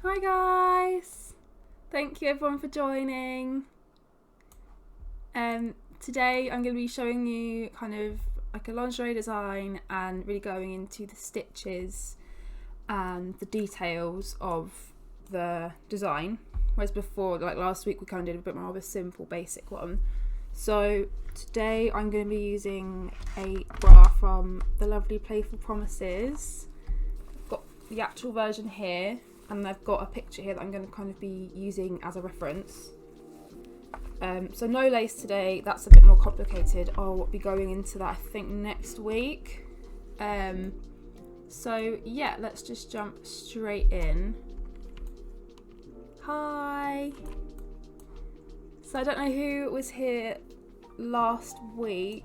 Hi guys! Thank you everyone for joining. Today I'm going to be showing you kind of like a lingerie design and really going into the stitches and the details of the design. Whereas before, like last week, we kind of did a bit more of a simple basic one. So today I'm going to be using a bra from the lovely Playful Promises. I've got the actual version here, and I've got a picture here that I'm going to kind of be using as a reference. So no lace today, that's a bit more complicated. I'll be going into that I think next week. So yeah, let's just jump straight in. Hi! So I don't know who was here last week.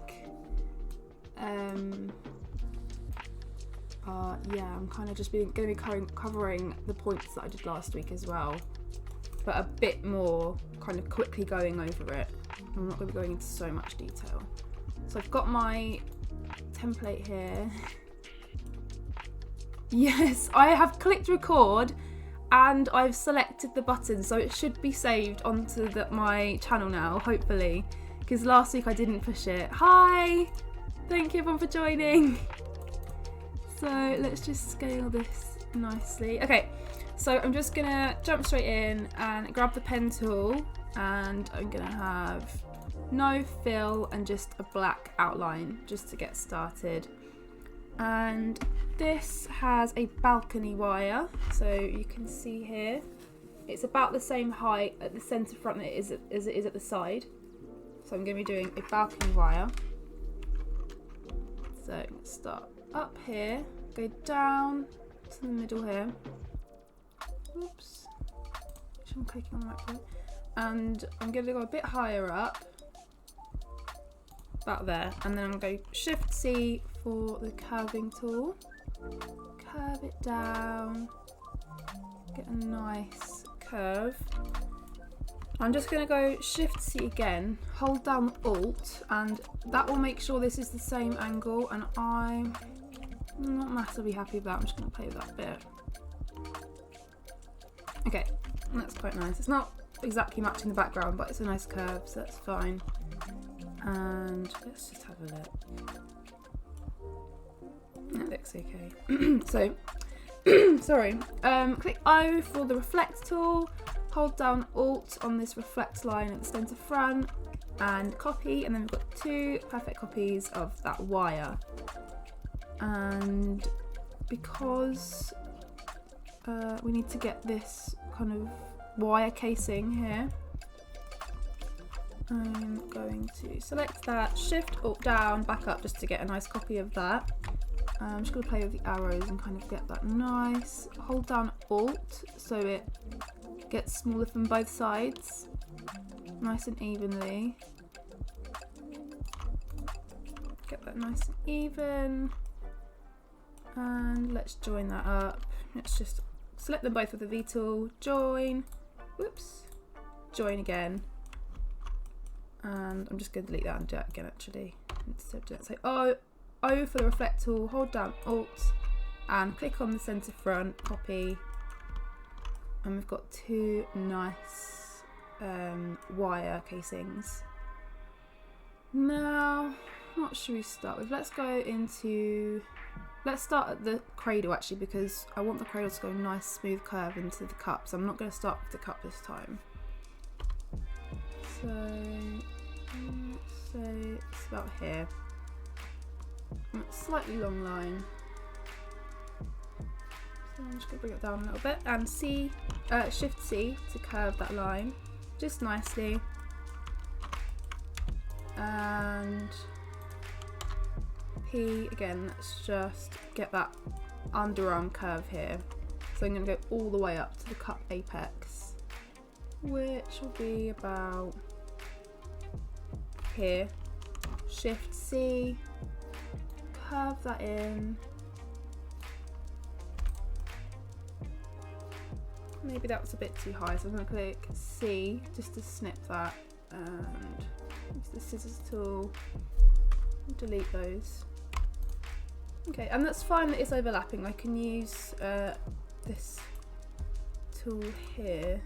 Yeah, I'm kind of just going to be covering the points that I did last week as well, but a bit more kind of quickly going over it. I'm not going to be going into so much detail. So I've got my template here. Yes, I have clicked record and I've selected the button, so it should be saved onto my channel now, hopefully, because last week I didn't push it. Hi! Thank you everyone for joining. So let's just scale this nicely. Okay, so I'm just gonna jump straight in and grab the pen tool, and I'm gonna have no fill and just a black outline just to get started. And this has a balcony wire, so you can see here it's about the same height at the centre front as it is at the side. So I'm going to be doing a balcony wire. So start up here, go down to the middle here. Oops, I'm clicking on the right point. And I'm going to go a bit higher up, about there, and then I'm going to go Shift C for the curving tool. Curve it down, get a nice curve. I'm just going to go Shift C again, hold down Alt, and that will make sure this is the same angle, and I'm not massively happy with that. I'm just going to play with that a bit. Okay, that's quite nice. It's not exactly matching the background, but it's a nice curve, so that's fine. And let's just have a look. That looks okay. So, sorry. Click O for the reflect tool. Hold down Alt on this reflect line at the centre front and copy, and then we've got two perfect copies of that wire. And because we need to get this kind of wire casing here, I'm going to select that, Shift Alt down, back up just to get a nice copy of that. I'm just going to play with the arrows and kind of get that nice. Hold down Alt so it gets smaller from both sides, nice and evenly. Get that nice and even. And let's join that up. Let's just select them both with the V tool, join, whoops, join again. And I'm just going to delete that and do it again actually, instead of doing it. So O for the reflect tool, hold down Alt and click on the centre front, copy, and we've got two nice wire casings. Now, what should we start with? Let's start at the cradle actually, because I want the cradle to go nice smooth curve into the cup, so I'm not going to start with the cup this time. So let's say it's about here. Slightly long line. So I'm just going to bring it down a little bit and Shift C to curve that line just nicely. And P again, let's just get that underarm curve here. So I'm going to go all the way up to the cup apex, which will be about here. Shift C, curve that in. Maybe that was a bit too high, so I'm going to click C just to snip that, and use the scissors tool, delete those. Okay, and that's fine that it's overlapping. I can use this tool here.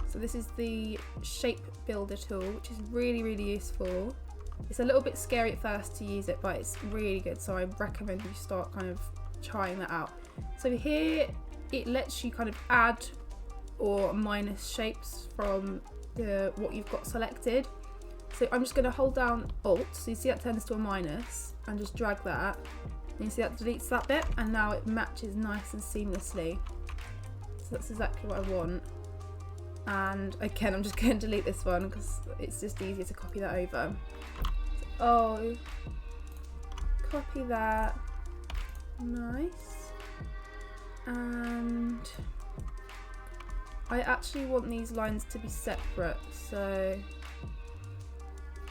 So this is the shape builder tool, which is really, really useful. It's a little bit scary at first to use it, but it's really good. So I recommend you start kind of trying that out. So here it lets you kind of add or minus shapes from what you've got selected. So I'm just going to hold down Alt, so you see that turns to a minus, and just drag that. And you see that deletes that bit, and now it matches nice and seamlessly. So that's exactly what I want. And again, I'm just going to delete this one because it's just easier to copy that over. So, copy that. Nice. And I actually want these lines to be separate, so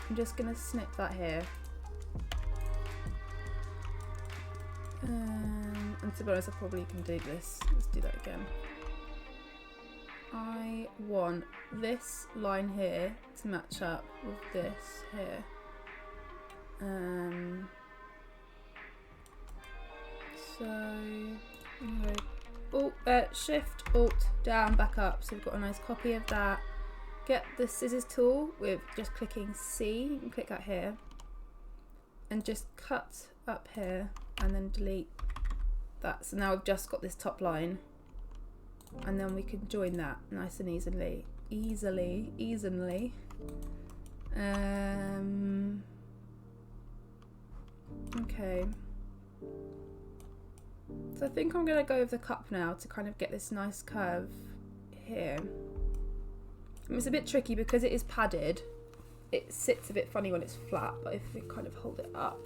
I'm just going to snip that here. And to be honest, I probably can do this. Let's do that again. I want this line here to match up with this here. So Shift Alt down, back up. So we've got a nice copy of that. Get the scissors tool with just clicking C. You can click that here, and just cut up here, and then delete that. So now we've just got this top line. And then we can join that nice and easily. Okay. So I think I'm going to go with the cup now to kind of get this nice curve here. It's a bit tricky because it is padded. It sits a bit funny when it's flat, but if we kind of hold it up,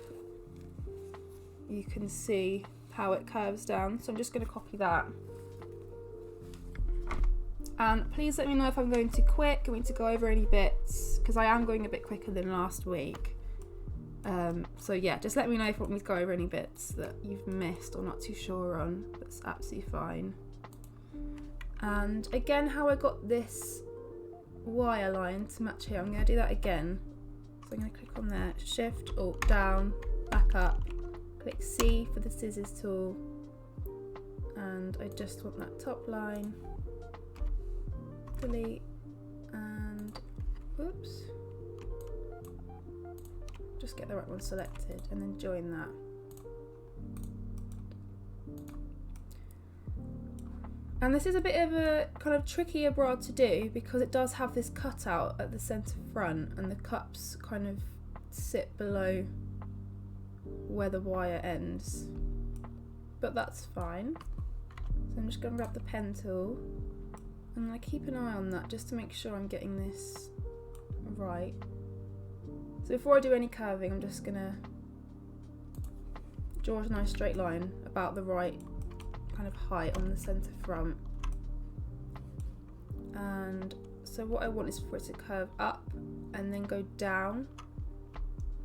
you can see how it curves down. So I'm just going to copy that. And please let me know if I'm going too quick, going to go over any bits, because I am going a bit quicker than last week. So yeah, just let me know if you want me to go over any bits that you've missed or not too sure on. That's absolutely fine. And again, how I got this wire line to match here, I'm going to do that again. So I'm going to click on there, Shift, Alt, down, back up, click C for the scissors tool, and I just want that top line. Delete, and oops, just get the right one selected and then join that. And this is a bit of a kind of trickier bra to do because it does have this cutout at the centre front, and the cups kind of sit below where the wire ends, but that's fine. So I'm just going to grab the pen tool, and I keep an eye on that just to make sure I'm getting this right. So before I do any curving, I'm just gonna draw a nice straight line about the right kind of height on the centre front. And so what I want is for it to curve up and then go down,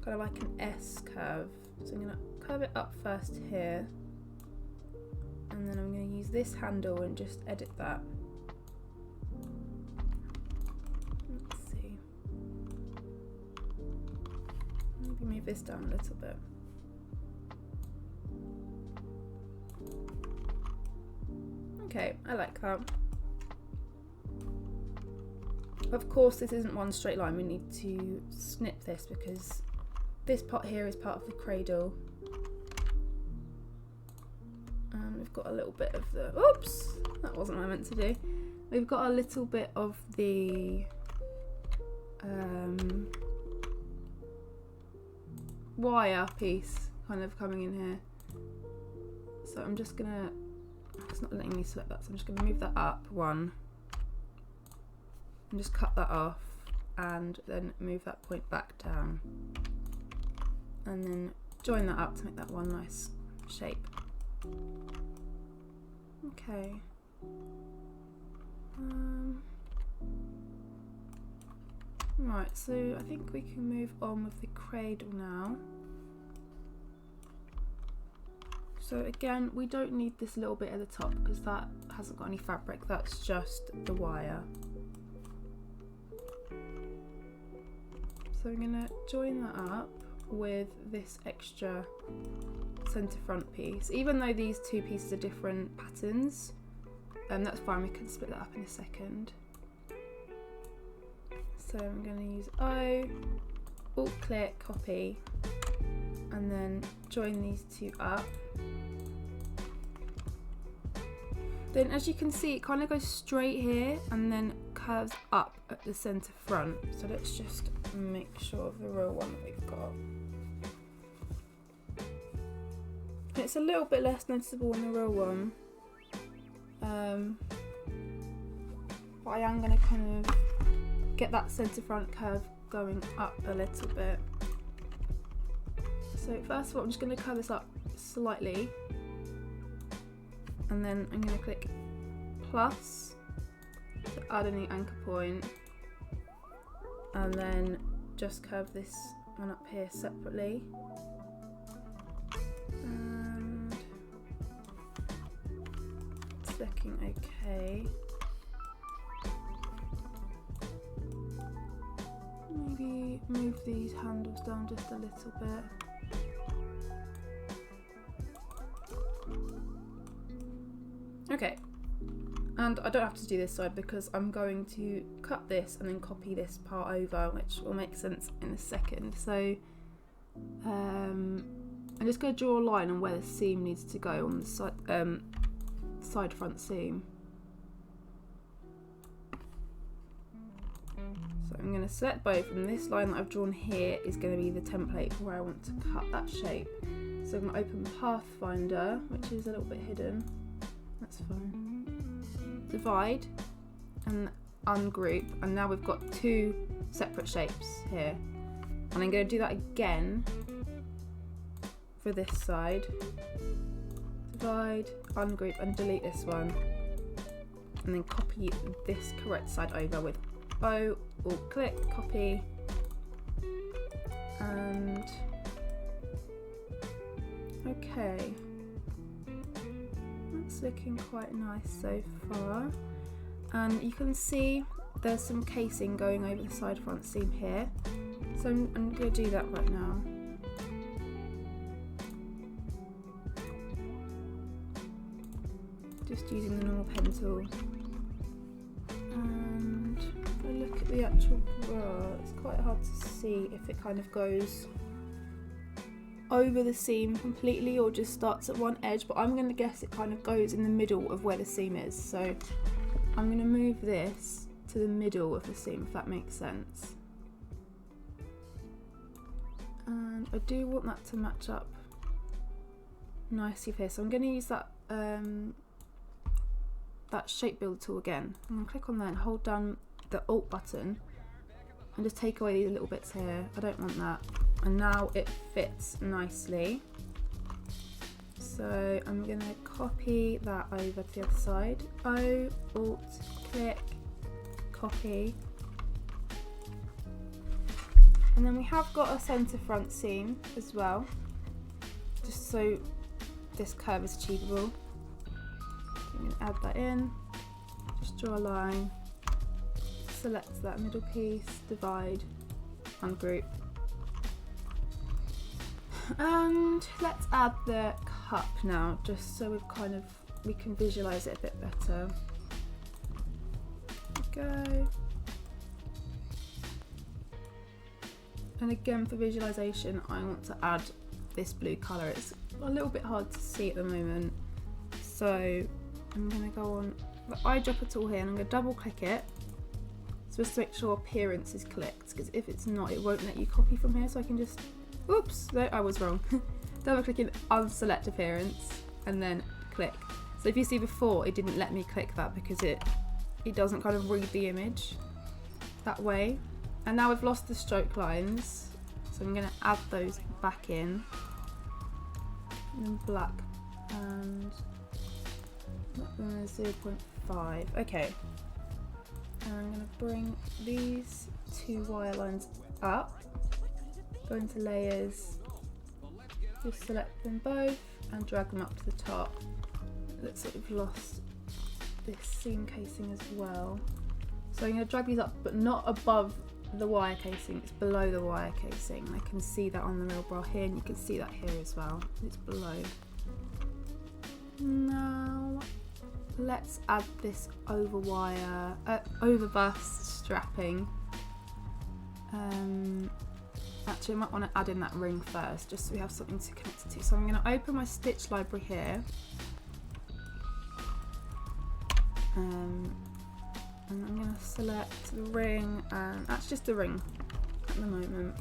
kind of like an S curve. So I'm gonna curve it up first here, and then I'm gonna use this handle and just edit that. Move this down a little bit. Okay, I like that. Of course, this isn't one straight line. We need to snip this because this part here is part of the cradle. And we've got a little bit of the, oops, that wasn't what I meant to do. We've got a little bit of the wire piece kind of coming in here. So I'm just gonna, it's not letting me select that, so I'm just gonna move that up one and just cut that off, and then move that point back down, and then join that up to make that one nice shape. Okay. Right, so I think we can move on with the cradle now. So again, we don't need this little bit at the top because that hasn't got any fabric, that's just the wire. So I'm going to join that up with this extra centre front piece. Even though these two pieces are different patterns, that's fine, we can split that up in a second. So I'm going to use O, Alt click, copy, and then join these two up. Then as you can see, it kind of goes straight here and then curves up at the centre front. So let's just make sure of the real one that we've got. It's a little bit less noticeable in the real one. But I am going to kind of get that centre front curve going up a little bit. So first of all, I'm just going to curve this up slightly. And then I'm going to click plus to add a new anchor point, and then just curve this one up here separately. And it's looking okay. Maybe move these handles down just a little bit. Okay, and I don't have to do this side because I'm going to cut this and then copy this part over, which will make sense in a second. So I'm just going to draw a line on where the seam needs to go on the side front seam. So I'm going to select both, and this line that I've drawn here is going to be the template for where I want to cut that shape. So I'm going to open Pathfinder, which is a little bit hidden. That's fine. Divide and ungroup, and now we've got two separate shapes here. And I'm going to do that again for this side. Divide, ungroup, and delete this one. And then copy this correct side over with O, Alt click, copy, and okay. It's looking quite nice so far, and you can see there's some casing going over the side front seam here, so I'm going to do that right now. Just using the normal pen tool, and if I look at the actual bra, it's quite hard to see if it kind of goes over the seam completely or just starts at one edge, but I'm going to guess it kind of goes in the middle of where the seam is. So I'm going to move this to the middle of the seam, if that makes sense. And I do want that to match up nicely here, so I'm going to use that that shape builder tool again. I'm going to click on that and hold down the Alt button and just take away these little bits here. I don't want that. And now it fits nicely. So I'm going to copy that over to the other side. O, Alt, click, copy. And then we have got a centre front seam as well, just so this curve is achievable. I'm going to add that in, just draw a line, select that middle piece, divide, ungroup. And let's add the cup now, just so we can visualise it a bit better. There we go. And again, for visualisation, I want to add this blue colour. It's a little bit hard to see at the moment, so I'm going to go on the eyedropper tool here and I'm going to double click it, so just to make sure appearance is clicked, because if it's not, it won't let you copy from here. So I can just, oops, no, I was wrong. Double click in unselect appearance and then click. So if you see before, it didn't let me click that because it doesn't kind of read the image that way. And now we've lost the stroke lines, so I'm going to add those back in black and 0.5. Okay, and I'm going to bring these two wire lines up, go into layers, just select them both and drag them up to the top. It looks like we've lost this seam casing as well, so I'm going to drag these up, but not above the wire casing, it's below the wire casing. I can see that on the real bra here, and you can see that here as well, it's below. Now let's add this over bust strapping. Actually, I might want to add in that ring first, just so we have something to connect it to. So I'm going to open my stitch library here. And I'm going to select the ring, and that's just the ring at the moment.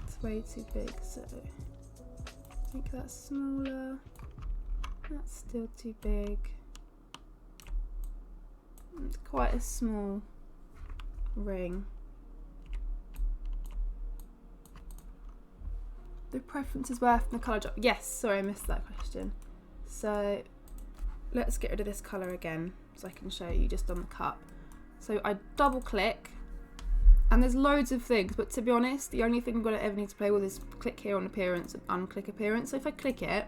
It's way too big, so make that smaller. That's still too big. It's quite a small ring. The preferences were from the colour drop. Yes, sorry, I missed that question. So let's get rid of this colour again so I can show you just on the cup. So I double click, and there's loads of things, but to be honest, the only thing I'm going to ever need to play with is click here on appearance and unclick appearance. So if I click it,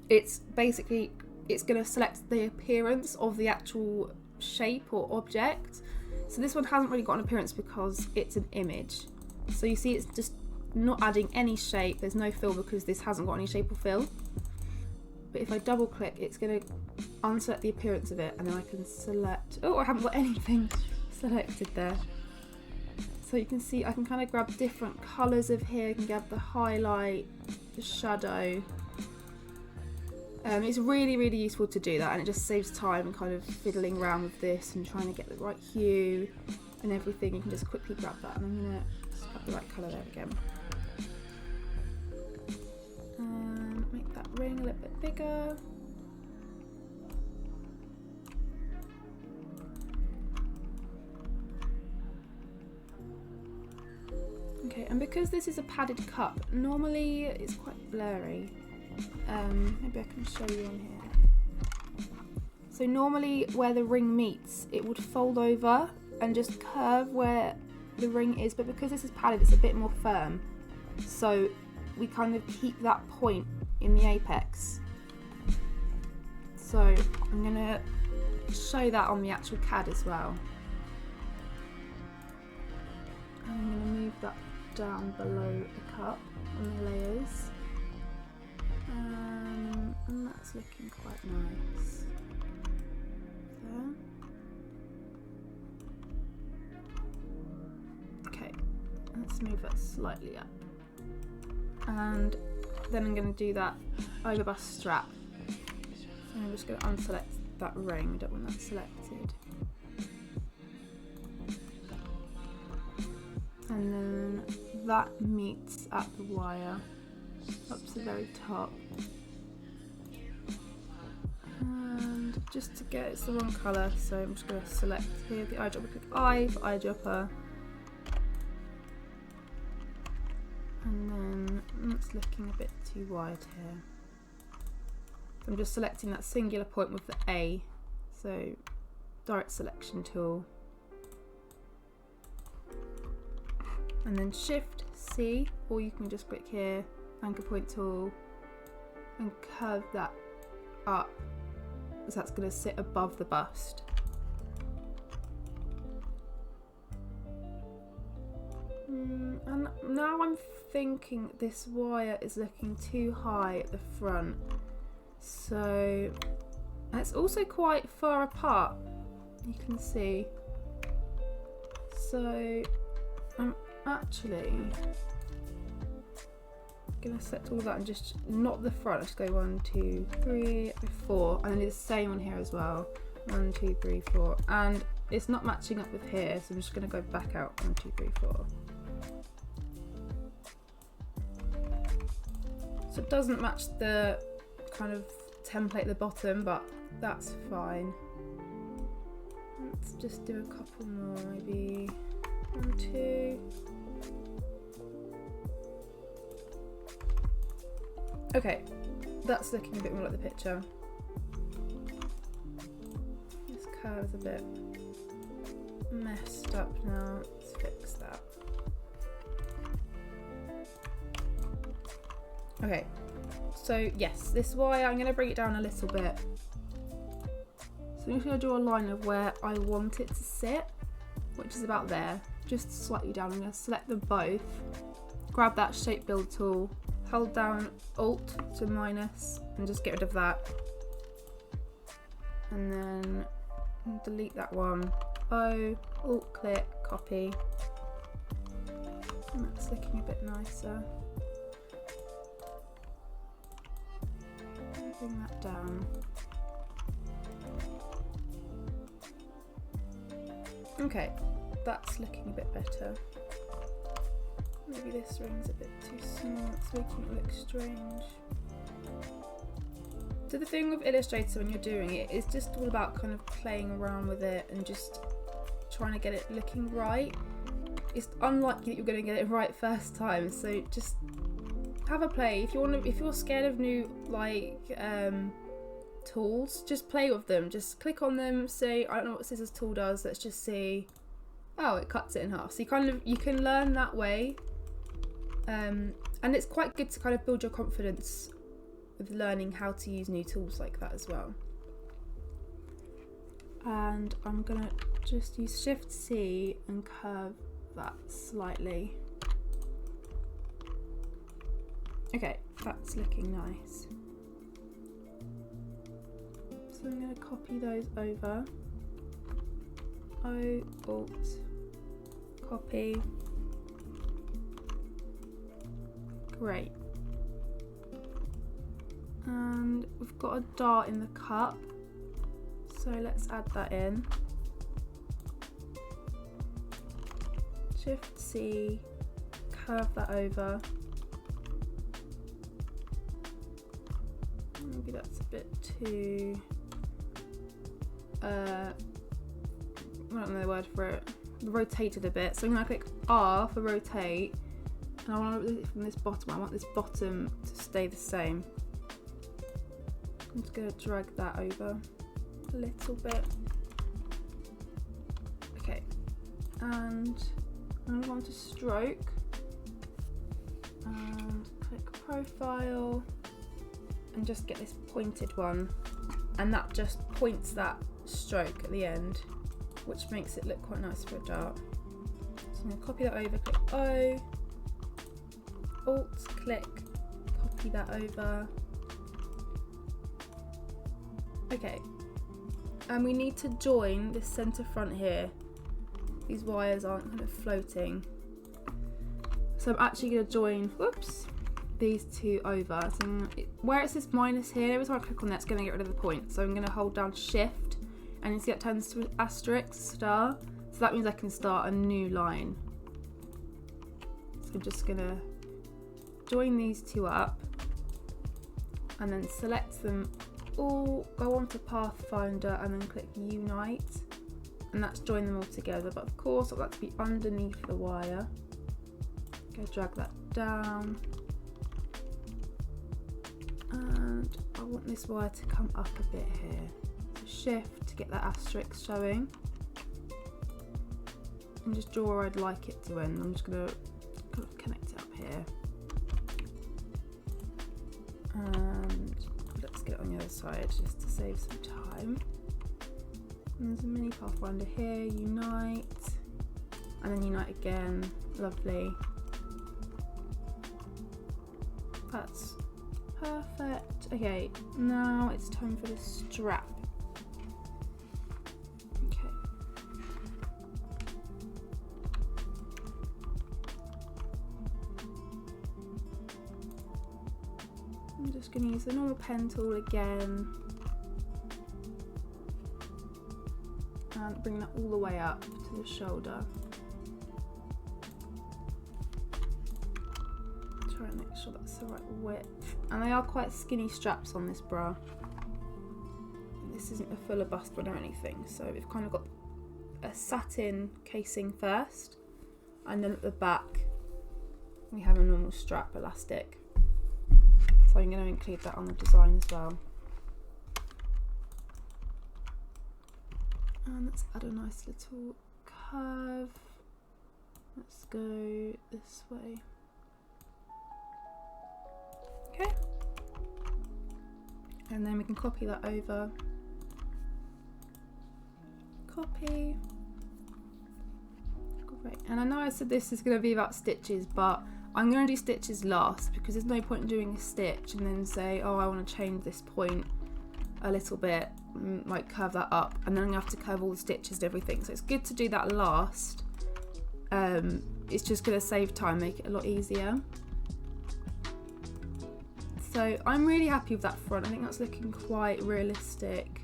it's basically, it's going to select the appearance of the actual shape or object. So this one hasn't really got an appearance because it's an image. So you see it's just not adding any shape, there's no fill because this hasn't got any shape or fill. But if I double click, it's going to unselect the appearance of it, and then I can select, oh, I haven't got anything selected there. So you can see I can kind of grab different colours of here. I can grab the highlight, the shadow. It's really, really useful to do that, and it just saves time and kind of fiddling around with this and trying to get the right hue and everything. You can just quickly grab that, and I'm going to just grab the right colour there again. Make that ring a little bit bigger. Okay, and because this is a padded cup, normally it's quite blurry. Maybe I can show you on here. So normally where the ring meets, it would fold over and just curve where the ring is, but because this is padded, it's a bit more firm. So we kind of keep that point in the apex. So I'm gonna show that on the actual CAD as well. I'm gonna move that down below the cup on the layers. And that's looking quite nice. There. Okay, let's move that slightly up. And then I'm going to do that over bust strap. So I'm just going to unselect that ring, I don't want that selected. And then that meets at the wire up to the very top. And just to get it's the wrong colour, so I'm just going to select here the eyedropper, click I for eyedropper. And then it's looking a bit too wide here. So I'm just selecting that singular point with the A. So direct selection tool. And then Shift C, or you can just click here, anchor point tool, and curve that up. So that's going to sit above the bust. And now I'm thinking this wire is looking too high at the front. So it's also quite far apart, you can see. So I'm actually gonna select all of that and just not the front. Let's go 1, 2, 3, 4, and then do the same on here as well. 1, 2, 3, 4, and it's not matching up with here, so I'm just gonna go back out. 1, 2, 3, 4. So it doesn't match the kind of template at the bottom, but that's fine. Let's just do a couple more, maybe 1, 2. Okay, that's looking a bit more like the picture. This curve's a bit messed up now. Let's fix that. Okay, so yes, this wire, I'm going to bring it down a little bit. So I'm just going to draw a line of where I want it to sit, which is about there, just slightly down. I'm going to select them both, grab that shape build tool, hold down Alt to minus and just get rid of that. And then delete that one. O, Alt click, copy. And that's looking a bit nicer. Bring that down. Okay, that's looking a bit better. Maybe this ring's a bit too small, it's making it look strange. So the thing with Illustrator when you're doing it is just all about kind of playing around with it and just trying to get it looking right. It's unlikely that you're going to get it right first time, so just have a play. If you're scared of new tools, just play with them. Just click on them, say, I don't know what scissors tool does, let's just see. Oh, it cuts it in half. So you can learn that way. And it's quite good to kind of build your confidence with learning how to use new tools like that as well. And I'm gonna just use Shift C and curve that slightly. Okay, that's looking nice. So I'm going to copy those over. O, Alt, copy. Great. And we've got a dart in the cup, so let's add that in. Shift C, curve that over. Maybe that's a bit too I don't know the word for it. Rotated a bit. So I'm going to click R for rotate, and I want to from this bottom. I want this bottom to stay the same. I'm just going to drag that over a little bit. Okay, and I'm going to stroke and click profile and just get this pointed one, and that just points that stroke at the end, which makes it look quite nice for a dart. So I'm going to copy that over, click O, Alt, click, copy that over. Okay, and we need to join this centre front here. These wires aren't kind of floating. So I'm actually going to join, whoops, these two over. So where it says minus here, every time I click on that, it's going to get rid of the point. So I'm going to hold down Shift, and you see that turns to an asterisk, star. So that means I can start a new line. So I'm just going to join these two up, and then select them all, go on to Pathfinder, and then click Unite. And that's join them all together, but of course I want that to be underneath the wire. Go drag that down, and I want this wire to come up a bit here. So Shift to get that asterisk showing, and just draw where I'd like it to end. I'm just going to kind of connect it up here, and let's get it on the other side just to save some time. And there's a mini Pathfinder here, Unite, and then Unite again, lovely. That's perfect. Okay, now it's time for the strap. Okay. I'm just going to use the normal pen tool again. And bring that all the way up to the shoulder. Try and make sure that's the right width. And they are quite skinny straps on this bra. This isn't a fuller bust one or anything, so we've kind of got a satin casing first, and then at the back we have a normal strap elastic. So I'm going to include that on the design as well. And let's add a nice little curve. Let's go this way. Okay. And then we can copy that over. Copy. Great. And I know I said this is going to be about stitches, but I'm going to do stitches last because there's no point in doing a stitch and then say, oh, I want to change this point a little bit, like curve that up, and then I'm going to have to curve all the stitches and everything. So it's good to do that last. It's just going to save time, make it a lot easier. So I'm really happy with that front. I think that's looking quite realistic.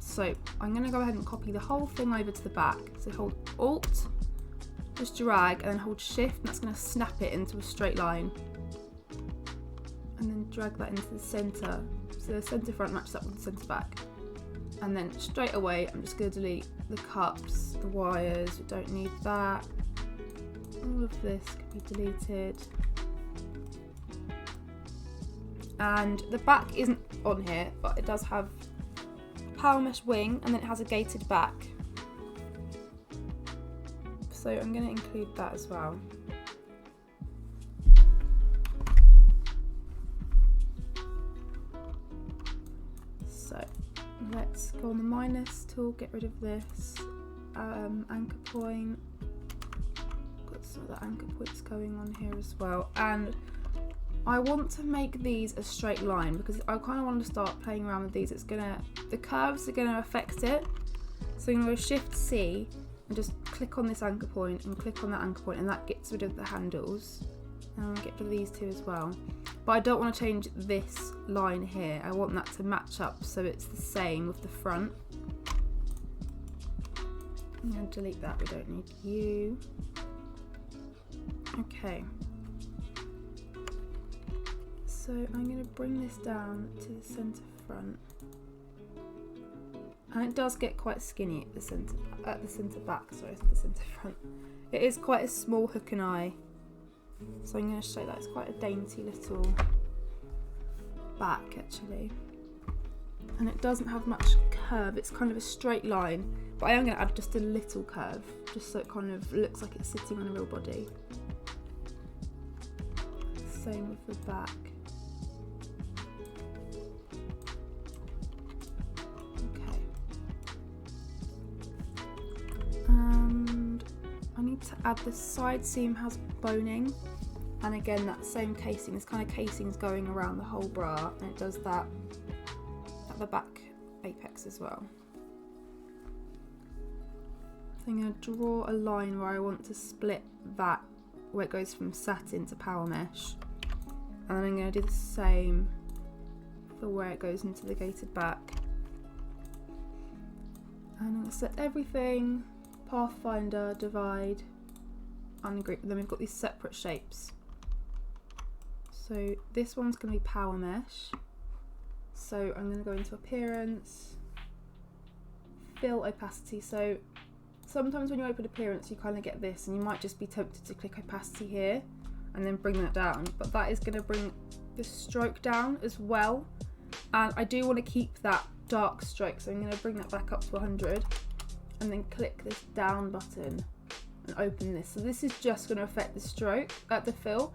So I'm going to go ahead and copy the whole thing over to the back. So hold Alt, just drag, and then hold Shift, and that's going to snap it into a straight line. And then drag that into the centre. So the centre front matches up with the centre back. And then straight away, I'm just going to delete the cups, the wires, we don't need that. All of this can be deleted. And the back isn't on here, but it does have a power mesh wing, and then it has a gated back. So I'm going to include that as well. So let's go on the minus tool, get rid of this anchor point. Got some of the anchor points going on here as well. And I want to make these a straight line because I kind of want to start playing around with these. The curves are gonna affect it. So I'm gonna go Shift C and just click on this anchor point and click on that anchor point, and that gets rid of the handles. And I'm gonna get rid of these two as well. But I don't want to change this line here. I want that to match up so it's the same with the front. I'm gonna delete that, we don't need you. Okay. So I'm going to bring this down to the centre front, and it does get quite skinny at the centre back. Sorry, the centre front. It is quite a small hook and eye, so I'm going to show that it's quite a dainty little back actually, and it doesn't have much curve. It's kind of a straight line, but I am going to add just a little curve, just so it kind of looks like it's sitting on a real body. Same with the back. And I need to add the side seam has boning, and again that same casing, this kind of casing is going around the whole bra, and it does that at the back apex as well. So I'm going to draw a line where I want to split that, where it goes from satin to power mesh, and then I'm going to do the same for where it goes into the gated back. And I'm going to set everything, Pathfinder, divide, ungroup, then we've got these separate shapes. So this one's going to be power mesh. So I'm going to go into appearance, fill opacity. So sometimes when you open appearance you kind of get this, and you might just be tempted to click opacity here and then bring that down, but that is going to bring the stroke down as well, and I do want to keep that dark stroke, so I'm going to bring that back up to 100 and then click this down button and open this. So this is just going to affect the stroke at the fill,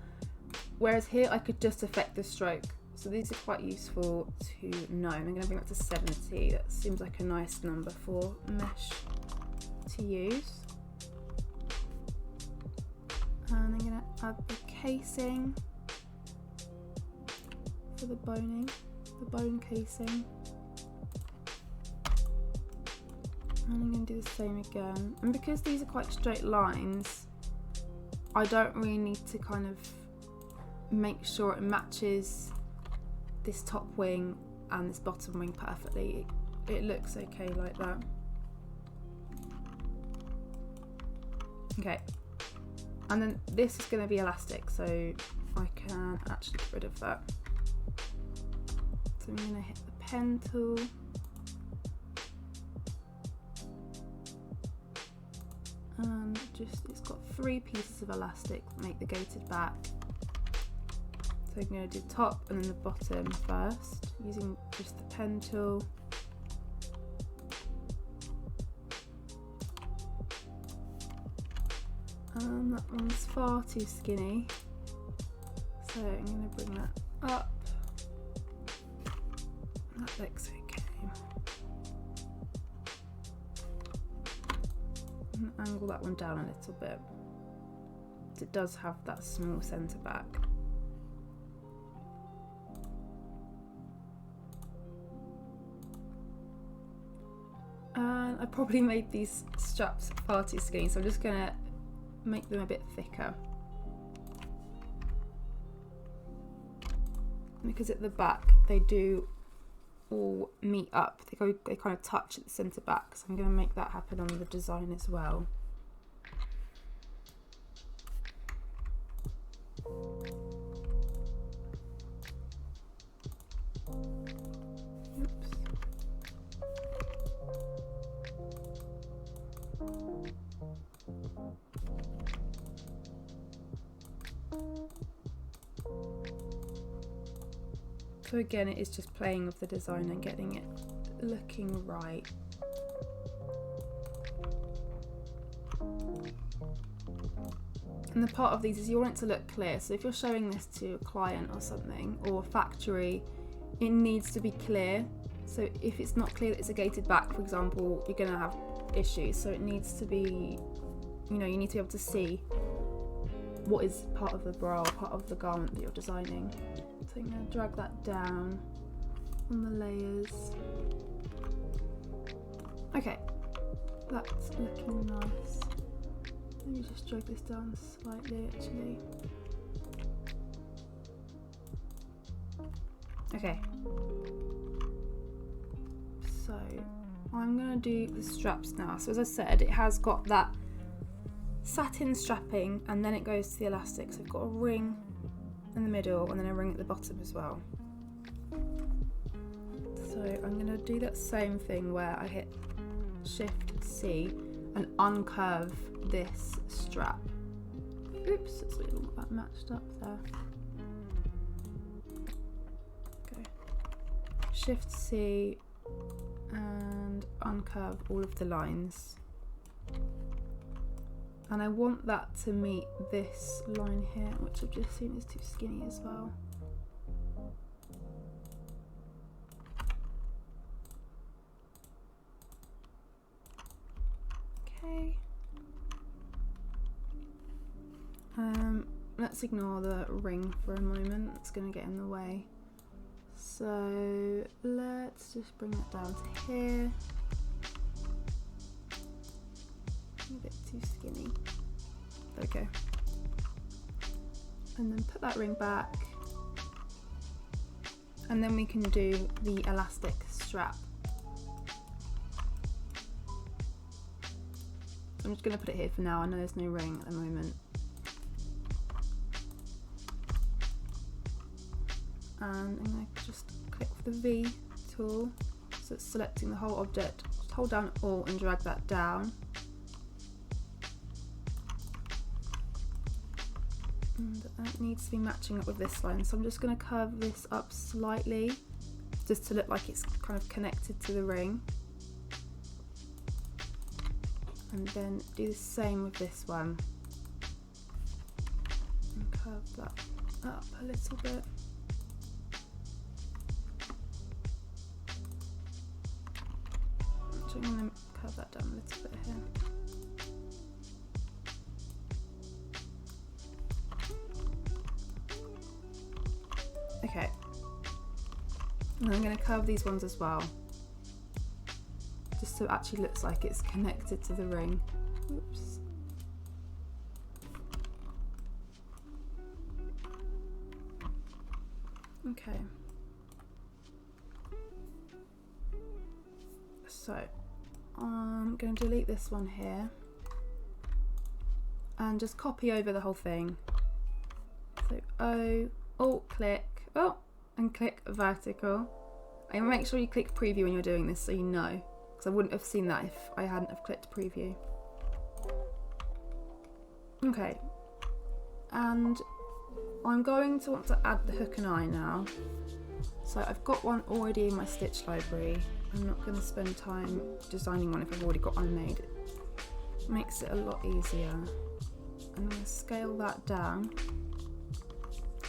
whereas here I could just affect the stroke. So these are quite useful to know. I'm going to bring that to 70. That seems like a nice number for mesh to use. And I'm going to add the casing for the boning, the bone casing. And I'm going to do the same again. And because these are quite straight lines, I don't really need to kind of make sure it matches this top wing and this bottom wing perfectly. It looks okay like that. Okay, and then this is going to be elastic, so I can actually get rid of that. So I'm going to hit the pen tool, and just, it's got 3 pieces of elastic that make the gated back. So I'm going to do top and then the bottom first, using just the pen tool. That one's far too skinny, so I'm going to bring that up. That looks okay. And angle that one down a little bit. It does have that small centre back. And I probably made these straps far too skinny, so I'm just going to make them a bit thicker. Because at the back they do all meet up, they kind of touch at the centre back, so I'm going to make that happen on the design as well. So again, it is just playing with the design and getting it looking right. And the part of these is you want it to look clear. So if you're showing this to a client or something, or a factory, it needs to be clear. So if it's not clear that it's a gated back, for example, you're going to have issues. So it needs to be, you know, you need to be able to see what is part of the bra or part of the garment that you're designing. So I'm going to drag that down on the layers. Okay, that's looking nice. Let me just drag this down slightly actually. Okay, so I'm going to do the straps now. So as I said, it has got that satin strapping and then it goes to the elastic. So I've got a ring in the middle and then a ring at the bottom as well. So I'm going to do that same thing where I hit Shift C and uncurve this strap. Oops, it's a little bit matched up there. Okay. Shift C and uncurve all of the lines. And I want that to meet this line here, which I've just seen is too skinny as well. Okay. Let's ignore the ring for a moment, it's going to get in the way. So let's just bring that down to here. A bit too skinny. Okay. And then put that ring back. And then we can do the elastic strap. I'm just going to put it here for now. I know there's no ring at the moment. And I'm going to just click the V tool. So it's selecting the whole object. Just hold down Alt and drag that down. And that needs to be matching up with this line, so I'm just going to curve this up slightly just to look like it's kind of connected to the ring, and then do the same with this one and curve that up a little bit. Actually, I'm going to curve that down a little bit here. Okay, and I'm going to curve these ones as well, just so it actually looks like it's connected to the ring. Oops. Okay, so I'm going to delete this one here and just copy over the whole thing. So O, Alt click, and click vertical. And make sure you click preview when you're doing this so you know, because I wouldn't have seen that if I hadn't have clicked preview. Okay, and I'm going to want to add the hook and eye now. So I've got one already in my stitch library. I'm not going to spend time designing one if I've already got one made. It makes it a lot easier. I'm going to scale that down.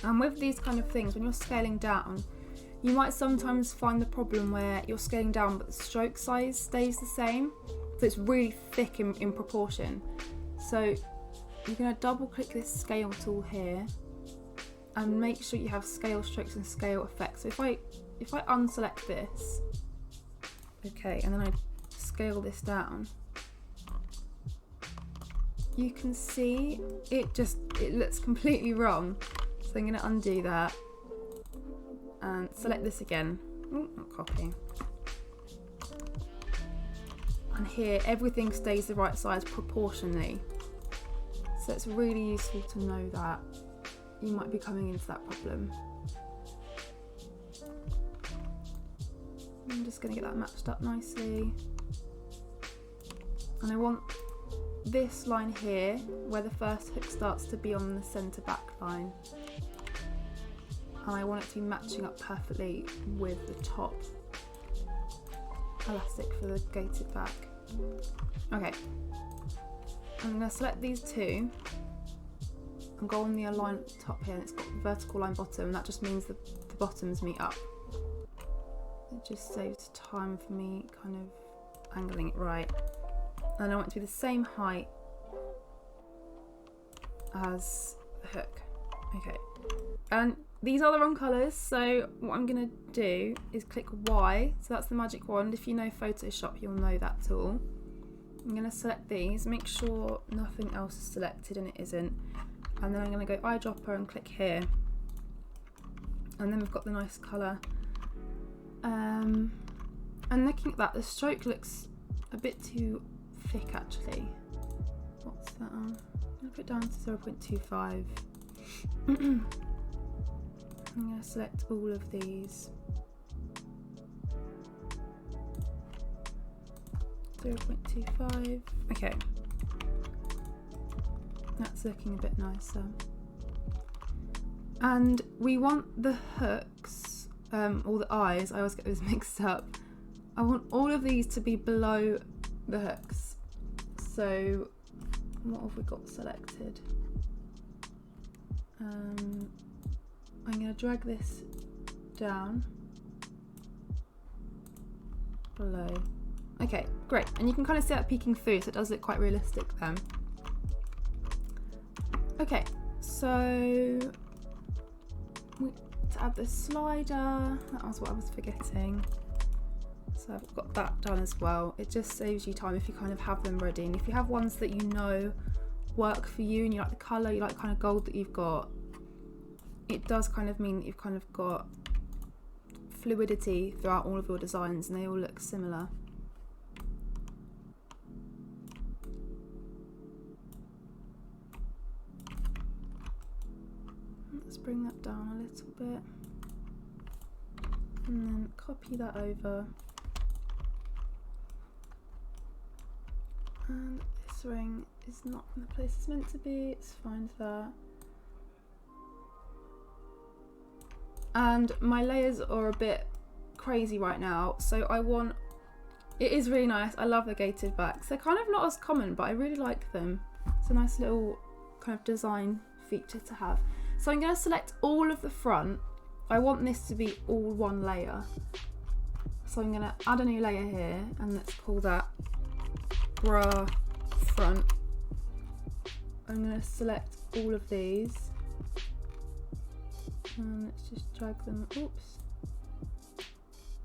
And with these kind of things, when you're scaling down, you might sometimes find the problem where you're scaling down but the stroke size stays the same. So it's really thick in proportion. So you're going to double click this scale tool here and make sure you have scale strokes and scale effects. So if I unselect this, okay, and then I scale this down, you can see it looks completely wrong. So I'm going to undo that and select this again. Ooh, not copy. And here everything stays the right size proportionally. So it's really useful to know that. You might be coming into that problem. I'm just going to get that matched up nicely. And I want this line here, where the first hook starts, to be on the centre back line. And I want it to be matching up perfectly with the top elastic for the gated back. Okay, I'm going to select these two and go on the align at the top here, and it's got vertical line bottom, and that just means that the bottoms meet up. It just saves time for me kind of angling it right. And I want it to be the same height as the hook. Okay, and these are the wrong colours, so what I'm going to do is click Y, so that's the magic wand. If you know Photoshop, you'll know that tool. I'm going to select these, make sure nothing else is selected, and it isn't. And then I'm going to go eyedropper and click here. And then we've got the nice colour. And looking at that, the stroke looks a bit too thick actually. What's that on? I'm going to put it down to 0.25. I'm going to select all of these. 0.25. Okay. That's looking a bit nicer. And we want the hooks, or the eyes, I always get those mixed up. I want all of these to be below the hooks. So what have we got selected? I'm going to drag this down below. Okay, great. And you can kind of see that peeking through, so it does look quite realistic then. Okay, so to add the slider, that was what I was forgetting. So I've got that done as well. It just saves you time if you kind of have them ready. And if you have ones that you know work for you and you like the colour, you like the kind of gold that you've got, it does kind of mean that you've kind of got fluidity throughout all of your designs and they all look similar. Let's bring that down a little bit and then copy that over. And this ring is not in the place it's meant to be, it's fine there. And my layers are a bit crazy right now, so it is really nice. I love the gated backs. They're kind of not as common, but I really like them. It's a nice little kind of design feature to have. So I'm going to select all of the front. I want this to be all one layer. So I'm going to add a new layer here, and let's call that bra front. I'm going to select all of these. And let's just drag them,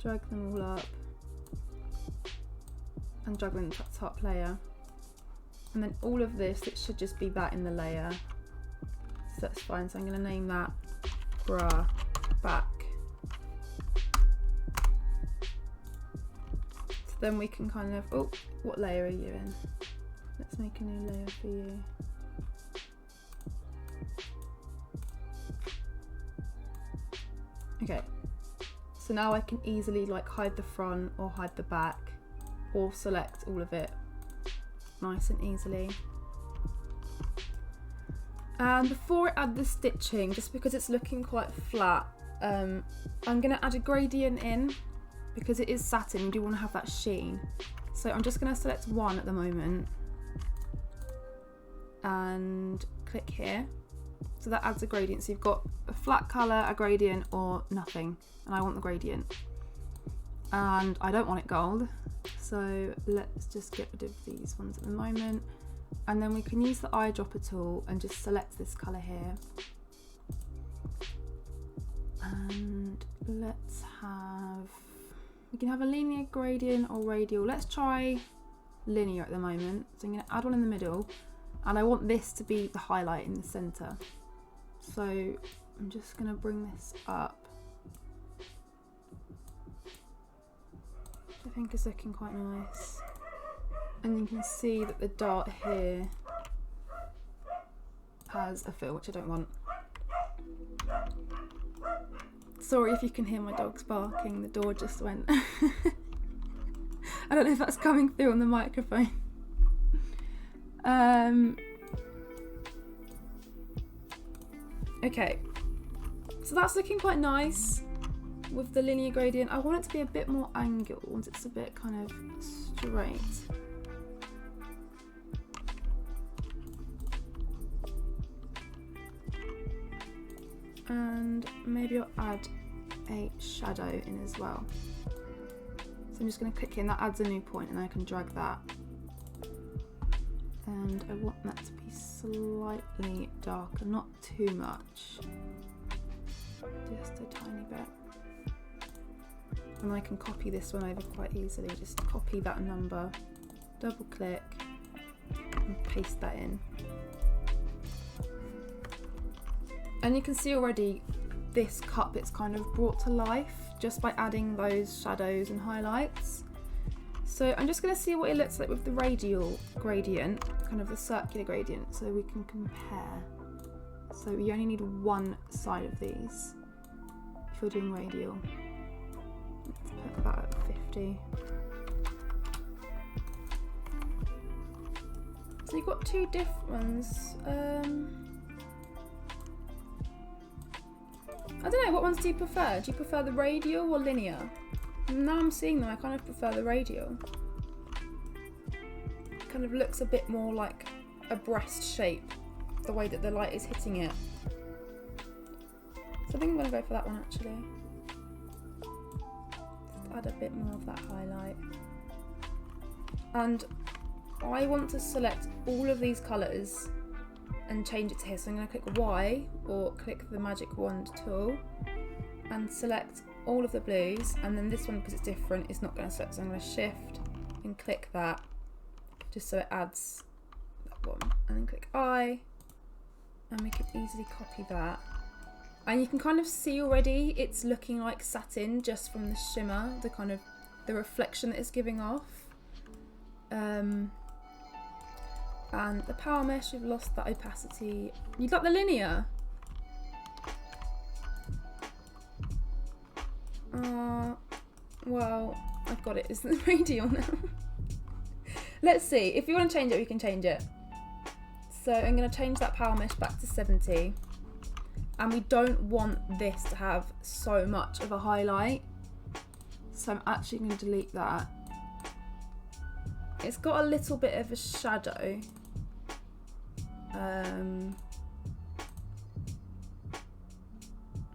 drag them all up and drag them into that top layer. And then all of this, it should just be that in the layer. So that's fine, so I'm going to name that bra back. So then we can kind of, what layer are you in? Let's make a new layer for you. Okay, so now I can easily like hide the front or hide the back or select all of it nice and easily. And before I add the stitching, just because it's looking quite flat, I'm going to add a gradient in because it is satin, you do want to have that sheen. So I'm just going to select one at the moment and click here. So that adds a gradient. So you've got a flat colour, a gradient, or nothing. And I want the gradient. And I don't want it gold. So let's just get rid of these ones at the moment. And then we can use the eyedropper tool and just select this colour here. And we can have a linear gradient or radial. Let's try linear at the moment. So I'm going to add one in the middle, and I want this to be the highlight in the centre. So I'm just going to bring this up. I think it's looking quite nice. And you can see that the dart here has a fill, which I don't want. Sorry if you can hear my dogs barking, the door just went. I don't know if that's coming through on the microphone. Okay, so that's looking quite nice with the linear gradient. I want it to be a bit more angled, it's a bit kind of straight. And maybe I'll add a shadow in as well. So I'm just going to click in, that adds a new point, and I can drag that. And I want that to be slightly darker, not too much, just a tiny bit. And I can copy this one over quite easily, just copy that number, double click and paste that in. And you can see already this cut bit's kind of brought to life just by adding those shadows and highlights. So I'm just going to see what it looks like with the radial gradient, kind of the circular gradient, so we can compare. So you only need one side of these if you're doing radial. Let's put that at 50. So you've got two different ones. I don't know, what ones do you prefer? Do you prefer the radial or linear? Now I'm seeing them, I kind of prefer the radial. It kind of looks a bit more like a breast shape, the way that the light is hitting it. So I think I'm going to go for that one actually. Just add a bit more of that highlight. And I want to select all of these colours and change it to here. So I'm going to click Y or click the magic wand tool and select all of the blues, and then this one, because it's different, it's not going to select, so I'm going to shift and click that just so it adds that one, and then click I, and we can easily copy that. And you can kind of see already it's looking like satin just from the shimmer, the kind of the reflection that it's giving off. And the power mesh, we've lost that opacity. You got the linear? Well, I've got it. It's the radial now. Let's see. If you want to change it, we can change it. So I'm going to change that power mesh back to 70. And we don't want this to have so much of a highlight. So I'm actually going to delete that. It's got a little bit of a shadow.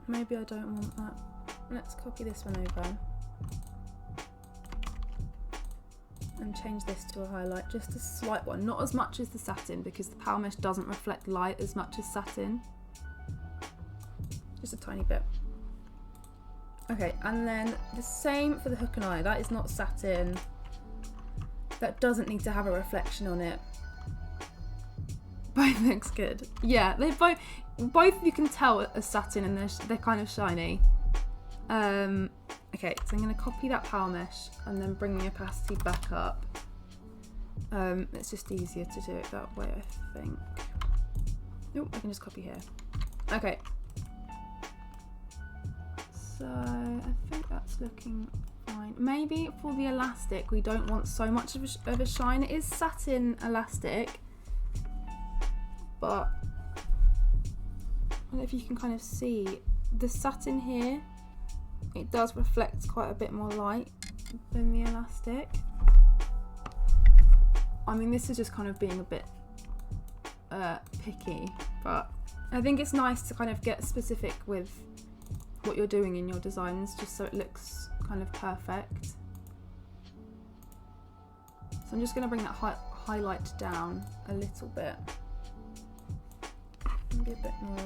Maybe I don't want that. Let's copy this one over and change this to a highlight, just a slight one, not as much as the satin because the power mesh doesn't reflect light as much as satin, just a tiny bit. Okay, and then the same for the hook and eye. That is not satin, that doesn't need to have a reflection on it. Both looks good. Yeah, they both you can tell are satin and they're kind of shiny. Okay, so I'm going to copy that power mesh and then bring the opacity back up. It's just easier to do it that way, I think. Nope, I can just copy here. Okay. So I think that's looking fine. Maybe for the elastic we don't want so much of a shine. It is satin elastic, but I don't know if you can kind of see the satin here. It does reflect quite a bit more light than the elastic. I mean, this is just kind of being a bit picky, but I think it's nice to kind of get specific with what you're doing in your designs, just so it looks kind of perfect. So I'm just going to bring that highlight down a little bit. Maybe a bit more.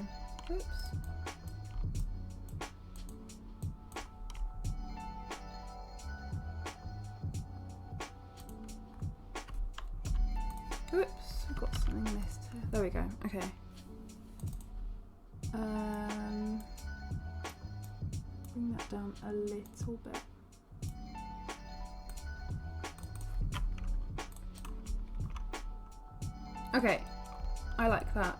Oops. Oops, I've got something missed here. There we go, okay. Bring that down a little bit. Okay, I like that.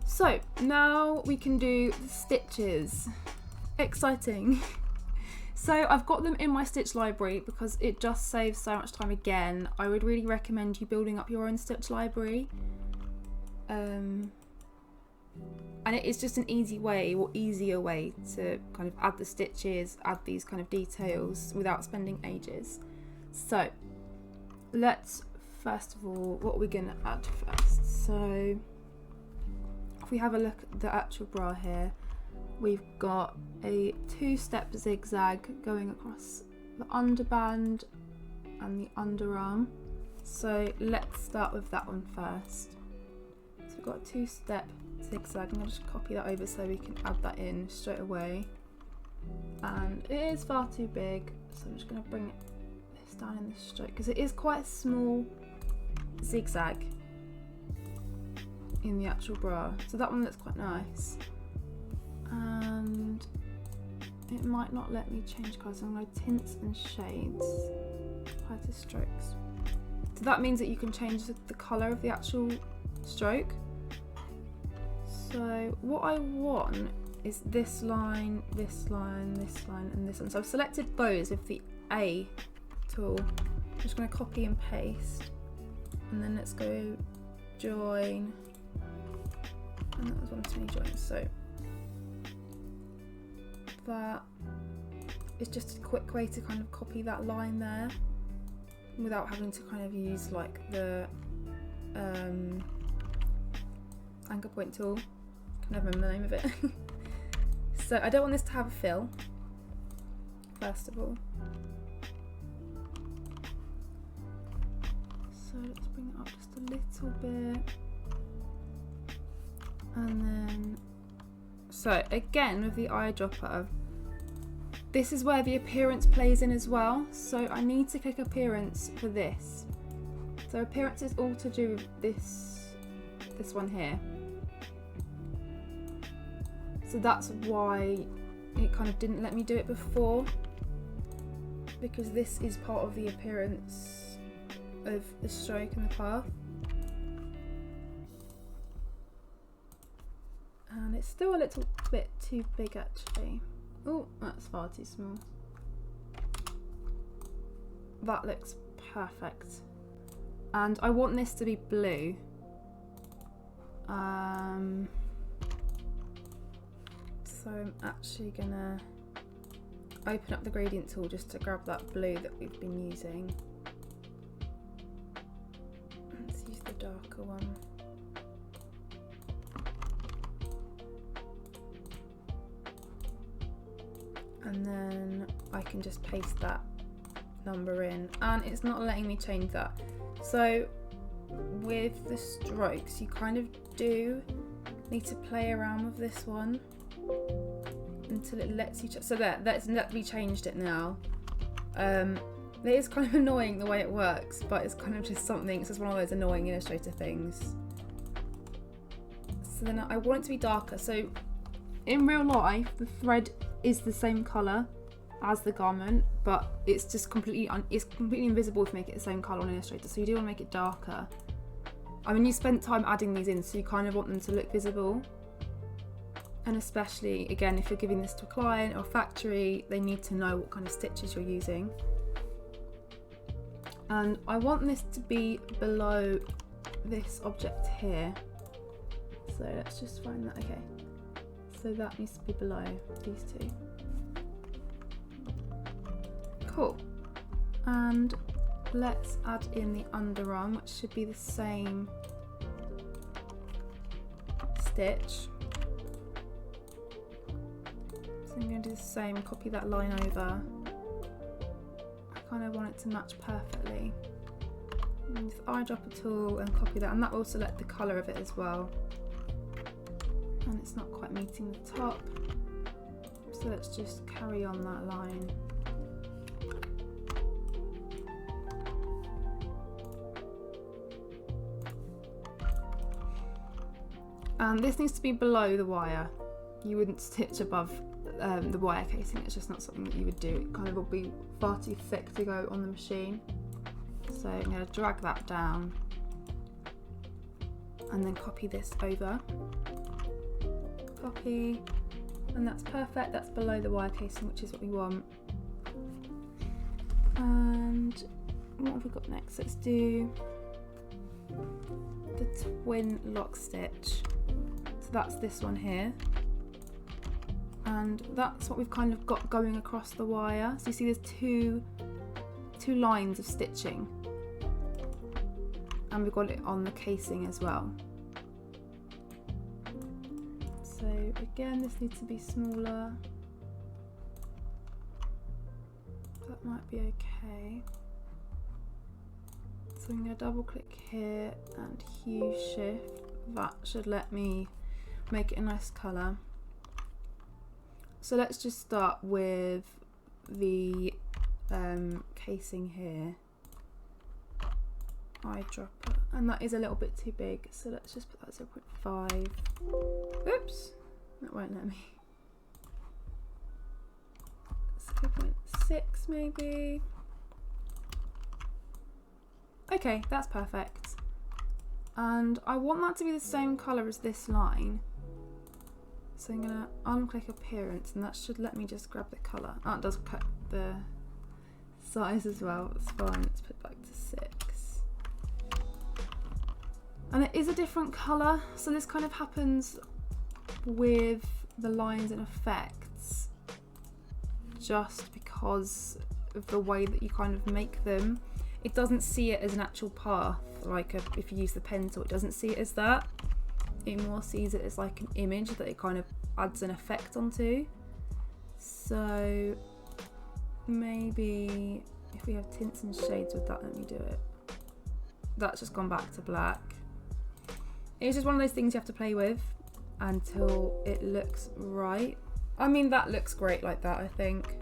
So now we can do the stitches. Exciting. So I've got them in my stitch library because it just saves so much time again. I would really recommend you building up your own stitch library. And it is just an easy way or easier way to kind of add the stitches, add these kind of details without spending ages. So let's first of all, what are we going to add first? So if we have a look at the actual bra here, we've got a 2-step zigzag going across the underband and the underarm. So let's start with that one first. So we've got a 2-step zigzag. I'm going to just copy that over so we can add that in straight away. And it is far too big, so I'm just going to bring this down in the stroke because it is quite a small zigzag in the actual bra. So that one looks quite nice. And it might not let me change colours, so I'm going to tints and shades, apply to strokes. So that means that you can change the colour of the actual stroke. So what I want is this line, this line, this line and this one. So I've selected those with the A tool. I'm just going to copy and paste, and then let's go join, and that was one too many joins. So that is just a quick way to kind of copy that line there without having to kind of use like the anchor point tool. I can never remember the name of it. So I don't want this to have a fill, first of all. So let's bring it up just a little bit. And then, so again with the eyedropper, this is where the appearance plays in as well. So I need to click appearance for this. So appearance is all to do with this one here. So that's why it kind of didn't let me do it before, because this is part of the appearance of the stroke and the path. And it's still a little bit too big actually. Oh, that's far too small. That looks perfect. And I want this to be blue. So I'm actually gonna open up the gradient tool just to grab that blue that we've been using. Let's use the darker one. And then I can just paste that number in, and it's not letting me change that. So with the strokes, you kind of do need to play around with this one until it lets you. So that's we changed it now. It is kind of annoying the way it works, but it's kind of just something. It's just one of those annoying Illustrator things. So then I want it to be darker. So in real life, the thread is the same colour as the garment, but it's just completely invisible if you make it the same colour on Illustrator. So you do want to make it darker. I mean, you spent time adding these in, so you kind of want them to look visible. And especially, again, if you're giving this to a client or a factory, they need to know what kind of stitches you're using. And I want this to be below this object here. So let's just find that, okay. So that needs to be below these two. Cool. And let's add in the underarm, which should be the same stitch. So I'm going to do the same, copy that line over. I kind of want it to match perfectly. Use the eyedropper tool and copy that, and that will select the colour of it as well. And it's not quite meeting the top, so let's just carry on that line. And this needs to be below the wire. You wouldn't stitch above the wire casing, it's just not something that you would do. It kind of will be far too thick to go on the machine. So I'm going to drag that down and then copy this over. Copy, and that's perfect, that's below the wire casing, which is what we want. And what have we got next? Let's do the twin lock stitch. So that's this one here. And that's what we've kind of got going across the wire. So you see there's two lines of stitching. And we've got it on the casing as well. So again, this needs to be smaller. That might be okay. So I'm going to double click here and hue shift. That should let me make it a nice colour. So let's just start with the casing here. Eyedropper, and that is a little bit too big, so let's just put that 0.5. Oops, that won't let me. 0.6 maybe. Okay, that's perfect. And I want that to be the same colour as this line. So I'm going to unclick appearance, and that should let me just grab the colour. Oh, it does cut the size as well, that's fine. Let's put it back to 6. And it is a different colour, so this kind of happens with the lines and effects just because of the way that you kind of make them. It doesn't see it as an actual path, like if you use the pen tool, it doesn't see it as that. It more sees it as like an image that it kind of adds an effect onto. So maybe if we have tints and shades with that, let me do it. That's just gone back to black. It's just one of those things you have to play with until it looks right. I mean, that looks great like that, I think.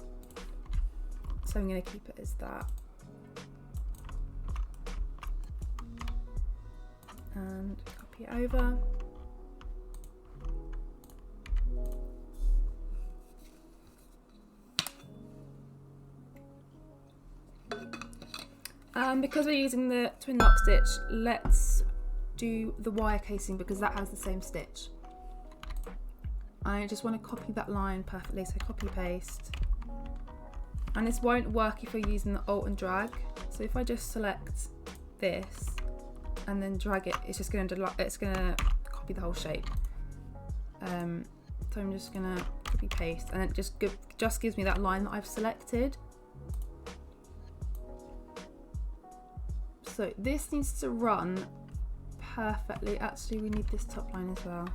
So I'm going to keep it as that. And copy it over. Because we're using the twin lock stitch, let's do the wire casing because that has the same stitch. I just want to copy that line perfectly, so copy paste. And this won't work if you're using the Alt and drag. So if I just select this and then drag it, it's just going to copy the whole shape. So I'm just going to copy paste, and it just gives me that line that I've selected. So this needs to run perfectly. Actually, we need this top line as well.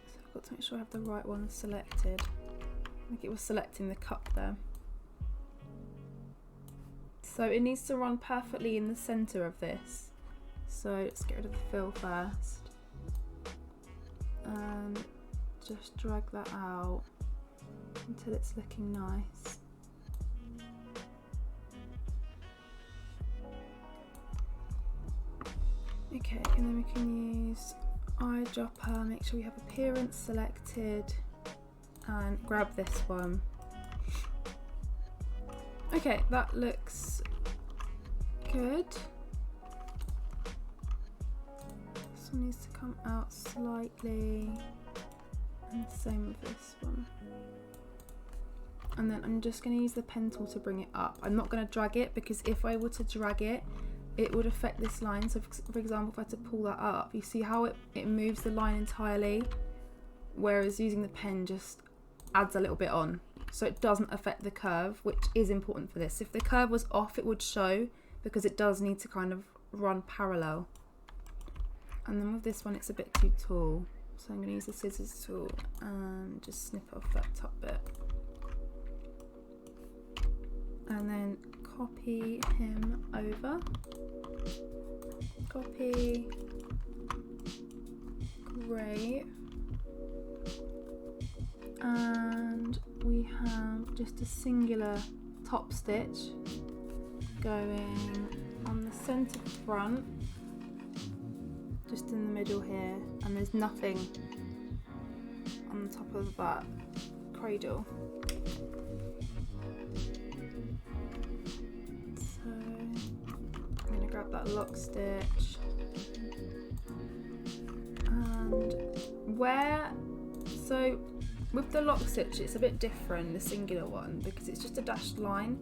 So I've got to make sure I have the right one selected. I think it was selecting the cup there. So it needs to run perfectly in the centre of this. So let's get rid of the fill first. And just drag that out until it's looking nice. Okay, and then we can use eyedropper, make sure we have appearance selected, and grab this one. Okay, that looks good. This one needs to come out slightly, and same with this one. And then I'm just going to use the pen tool to bring it up. I'm not going to drag it because if I were to drag it, it would affect this line. So for example, if I had to pull that up, you see how it moves the line entirely, whereas using the pen just adds a little bit on, so it doesn't affect the curve, which is important for this. If the curve was off, it would show because it does need to kind of run parallel. And then with this one, it's a bit too tall, so I'm going to use the scissors tool and just snip off that top bit, and then copy him over, copy, great, and we have just a singular top stitch going on the centre front, just in the middle here, and there's nothing on the top of that cradle. So I'm going to grab that lock stitch, and so with the lock stitch it's a bit different, the singular one, because it's just a dashed line.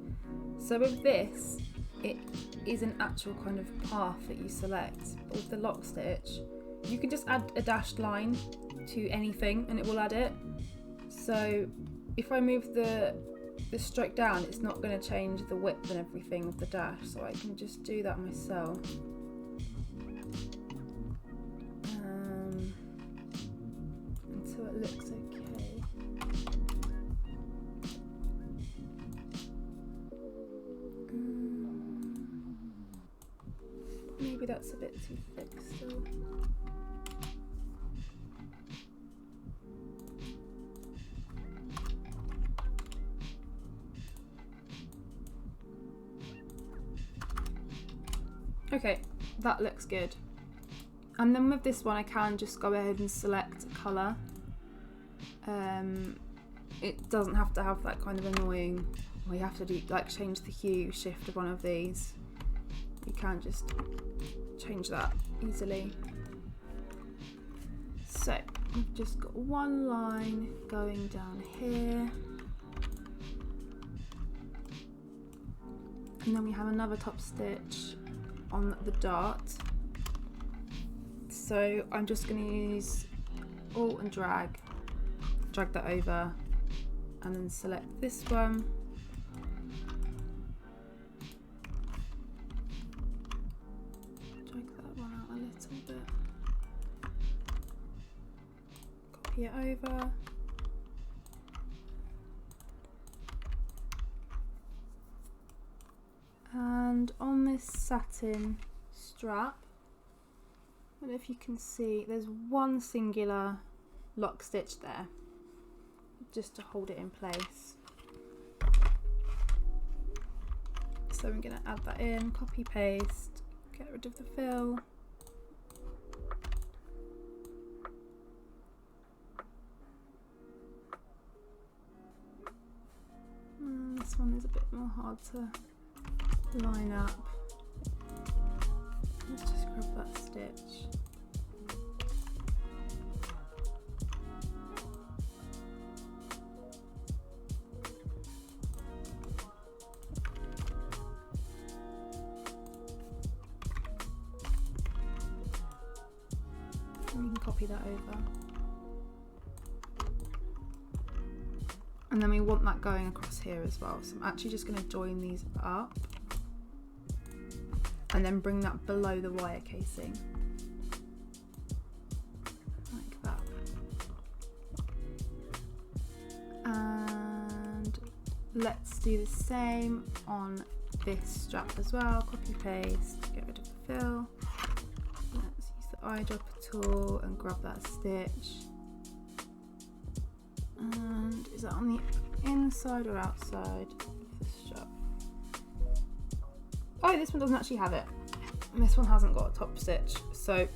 So with this, it is an actual kind of path that you select, but with the lock stitch you can just add a dashed line to anything and it will add it. So if I move the stroke down, it's not going to change the width and everything of the dash, so I can just do that myself. Until it looks okay. Maybe that's a bit too thick still. Okay, that looks good. And then with this one I can just go ahead and select a colour. It doesn't have to have that kind of annoying, well, you have to do like change the hue shift of one of these. You can just change that easily. So we've just got one line going down here, and then we have another top stitch on the dart. So I'm just going to use Alt and drag that over, and then select this one. Drag that one out a little bit. Copy it over. And on this satin strap, I don't know if you can see, there's one singular lock stitch there, just to hold it in place. So I'm going to add that in, copy paste, get rid of the fill. This one is a bit more hard to line up. Let's just grab that stitch. And we can copy that over. And then we want that going across here as well. So I'm actually just going to join these up and then bring that below the wire casing, like that. And let's do the same on this strap as well. Copy paste, get rid of the fill. Let's use the eyedropper tool and grab that stitch. And is that on the inside or outside of the strap? Oh, this one doesn't actually have it. This one hasn't got a top stitch, so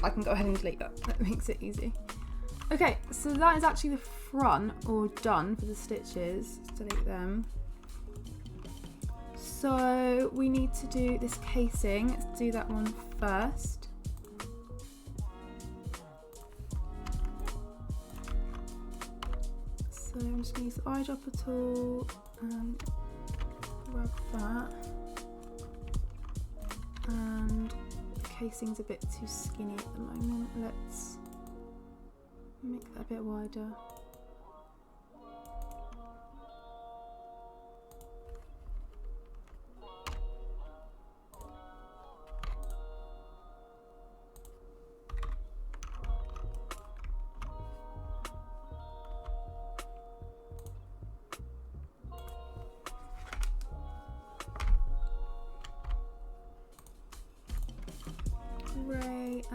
I can go ahead and delete that. That makes it easy. Okay, so that is actually the front all done for the stitches. Let's delete them. So we need to do this casing. Let's do that one first. So I'm just going to use the eyedropper tool and grab that. And the casing's a bit too skinny at the moment. Let's make that a bit wider.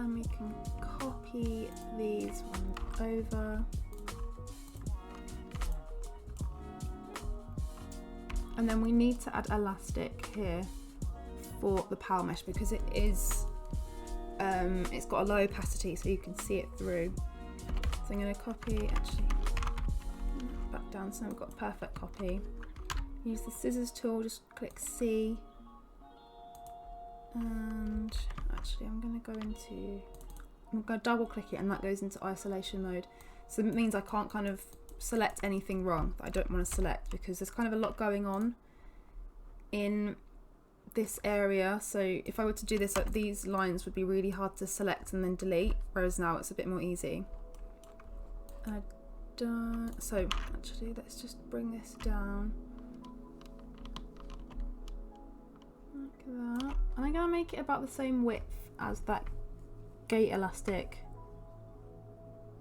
and we can copy these ones over. And then we need to add elastic here for the power mesh because it is, it's got a low opacity so you can see it through. So I'm going to copy, actually back down so I've got a perfect copy. Use the scissors tool, just click C. And actually I'm going to double click it and that goes into isolation mode. So it means I can't kind of select anything wrong that I don't want to select because there's kind of a lot going on in this area. So if I were to do this, like, these lines would be really hard to select and then delete, whereas now it's a bit more easy. So actually let's just bring this down like that, and I'm going to make it about the same width as that gate elastic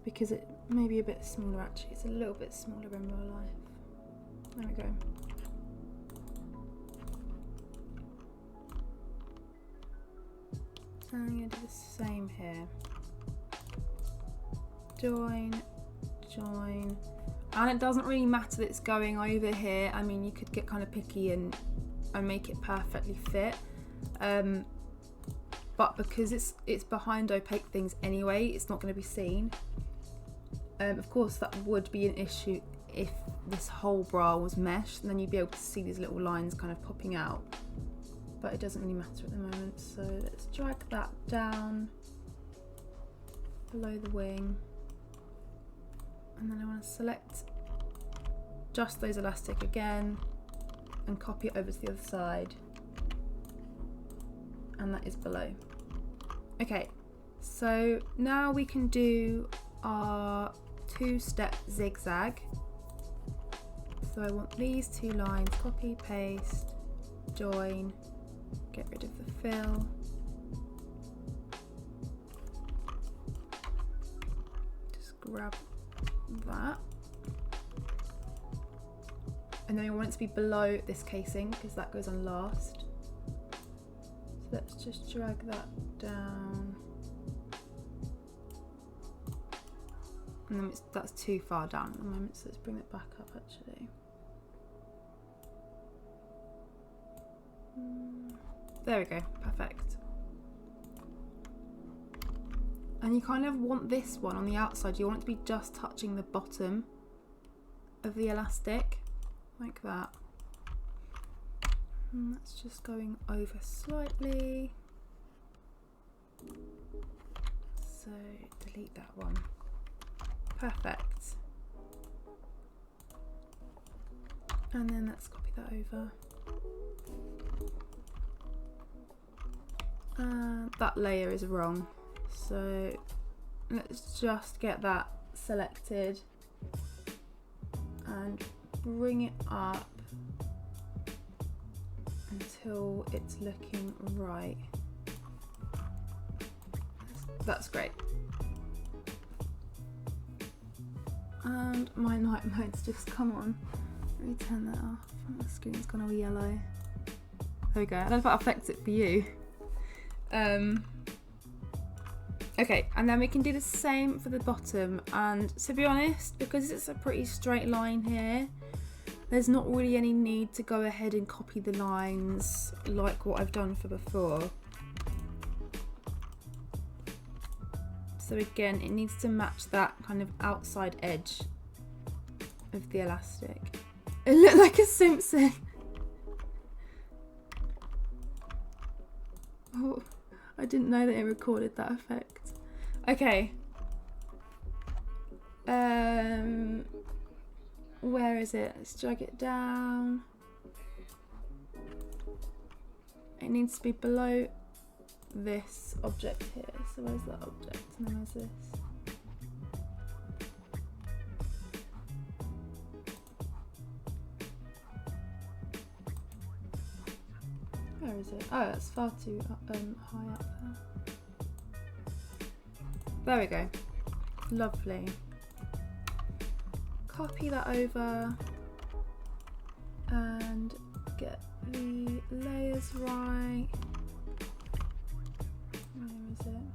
because it may be a bit smaller. Actually, it's a little bit smaller in real life. There we go. And I'm going to do the same here. Join, join. And it doesn't really matter that it's going over here. I mean, you could get kind of picky and make it perfectly fit. But because it's behind opaque things anyway, it's not going to be seen. Of course, that would be an issue if this whole bra was meshed, and then you'd be able to see these little lines kind of popping out. But it doesn't really matter at the moment, so let's drag that down below the wing. And then I want to select just those elastic again and copy it over to the other side. And that is below. Okay, so now we can do our two-step zigzag. So I want these two lines, copy, paste, join, get rid of the fill. Just grab that. And then we want it to be below this casing because that goes on last. So let's just drag that down. And then that's too far down at the moment, so let's bring it back up actually. There we go, perfect. And you kind of want this one on the outside, you want it to be just touching the bottom of the elastic, like that. And that's just going over slightly. So delete that one. Perfect. And then let's copy that over. That layer is wrong, so let's just get that selected and bring it up until it's looking right. That's great. And my night mode's just come on. Let me turn that off. The screen's gone all yellow. There we go. I don't know if that affects it for you. Okay, and then we can do the same for the bottom, and to be honest, because it's a pretty straight line here, there's not really any need to go ahead and copy the lines like what I've done for before. So again, it needs to match that kind of outside edge of the elastic. It looked like a Simpson. Oh, I didn't know that it recorded that effect. Okay. Where is it? Let's drag it down. It needs to be below this object here. So where's that object? And then where's this? Where is it? Oh, that's far too high up there. There we go. Lovely. Copy that over and get the layers right. Where is it?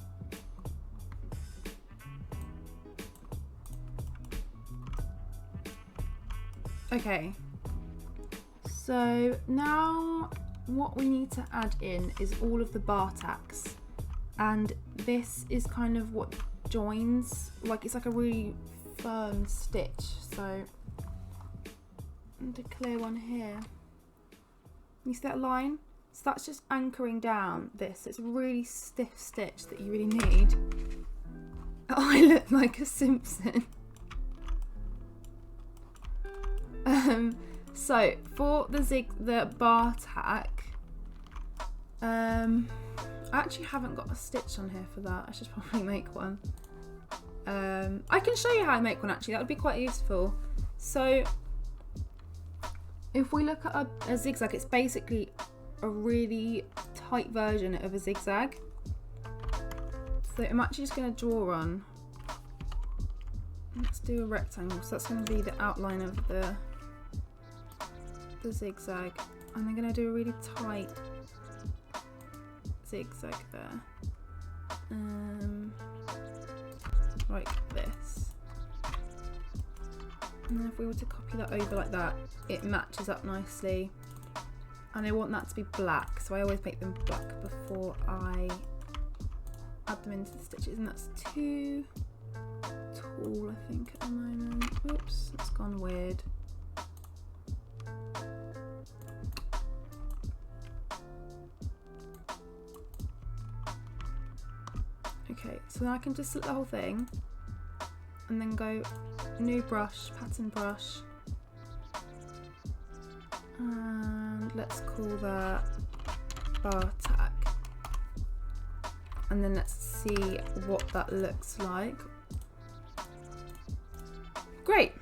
Okay, so now what we need to add in is all of the bar tacks, and this is kind of what joins, like it's like a really firm stitch. So and a clear one here, you see that line? So that's just anchoring down this. It's a really stiff stitch that you really need. Oh, I look like a Simpson. So for the bar tack, I actually haven't got a stitch on here for that. I should probably make one. I can show you how to make one actually, that would be quite useful. So if we look at a zigzag, it's basically a really tight version of a zigzag. So I'm actually just going to draw on. Let's do a rectangle, so that's going to be the outline of the zigzag, and I'm going to do a really tight zigzag there, like this. And then if we were to copy that over like that, it matches up nicely. And I want that to be black, so I always make them black before I add them into the stitches, and that's too tall I think at the moment. Oops, that's gone weird. Okay, so now I can just select the whole thing and then go new brush, pattern brush, and let's call that bar tack, and then let's see what that looks like. Great,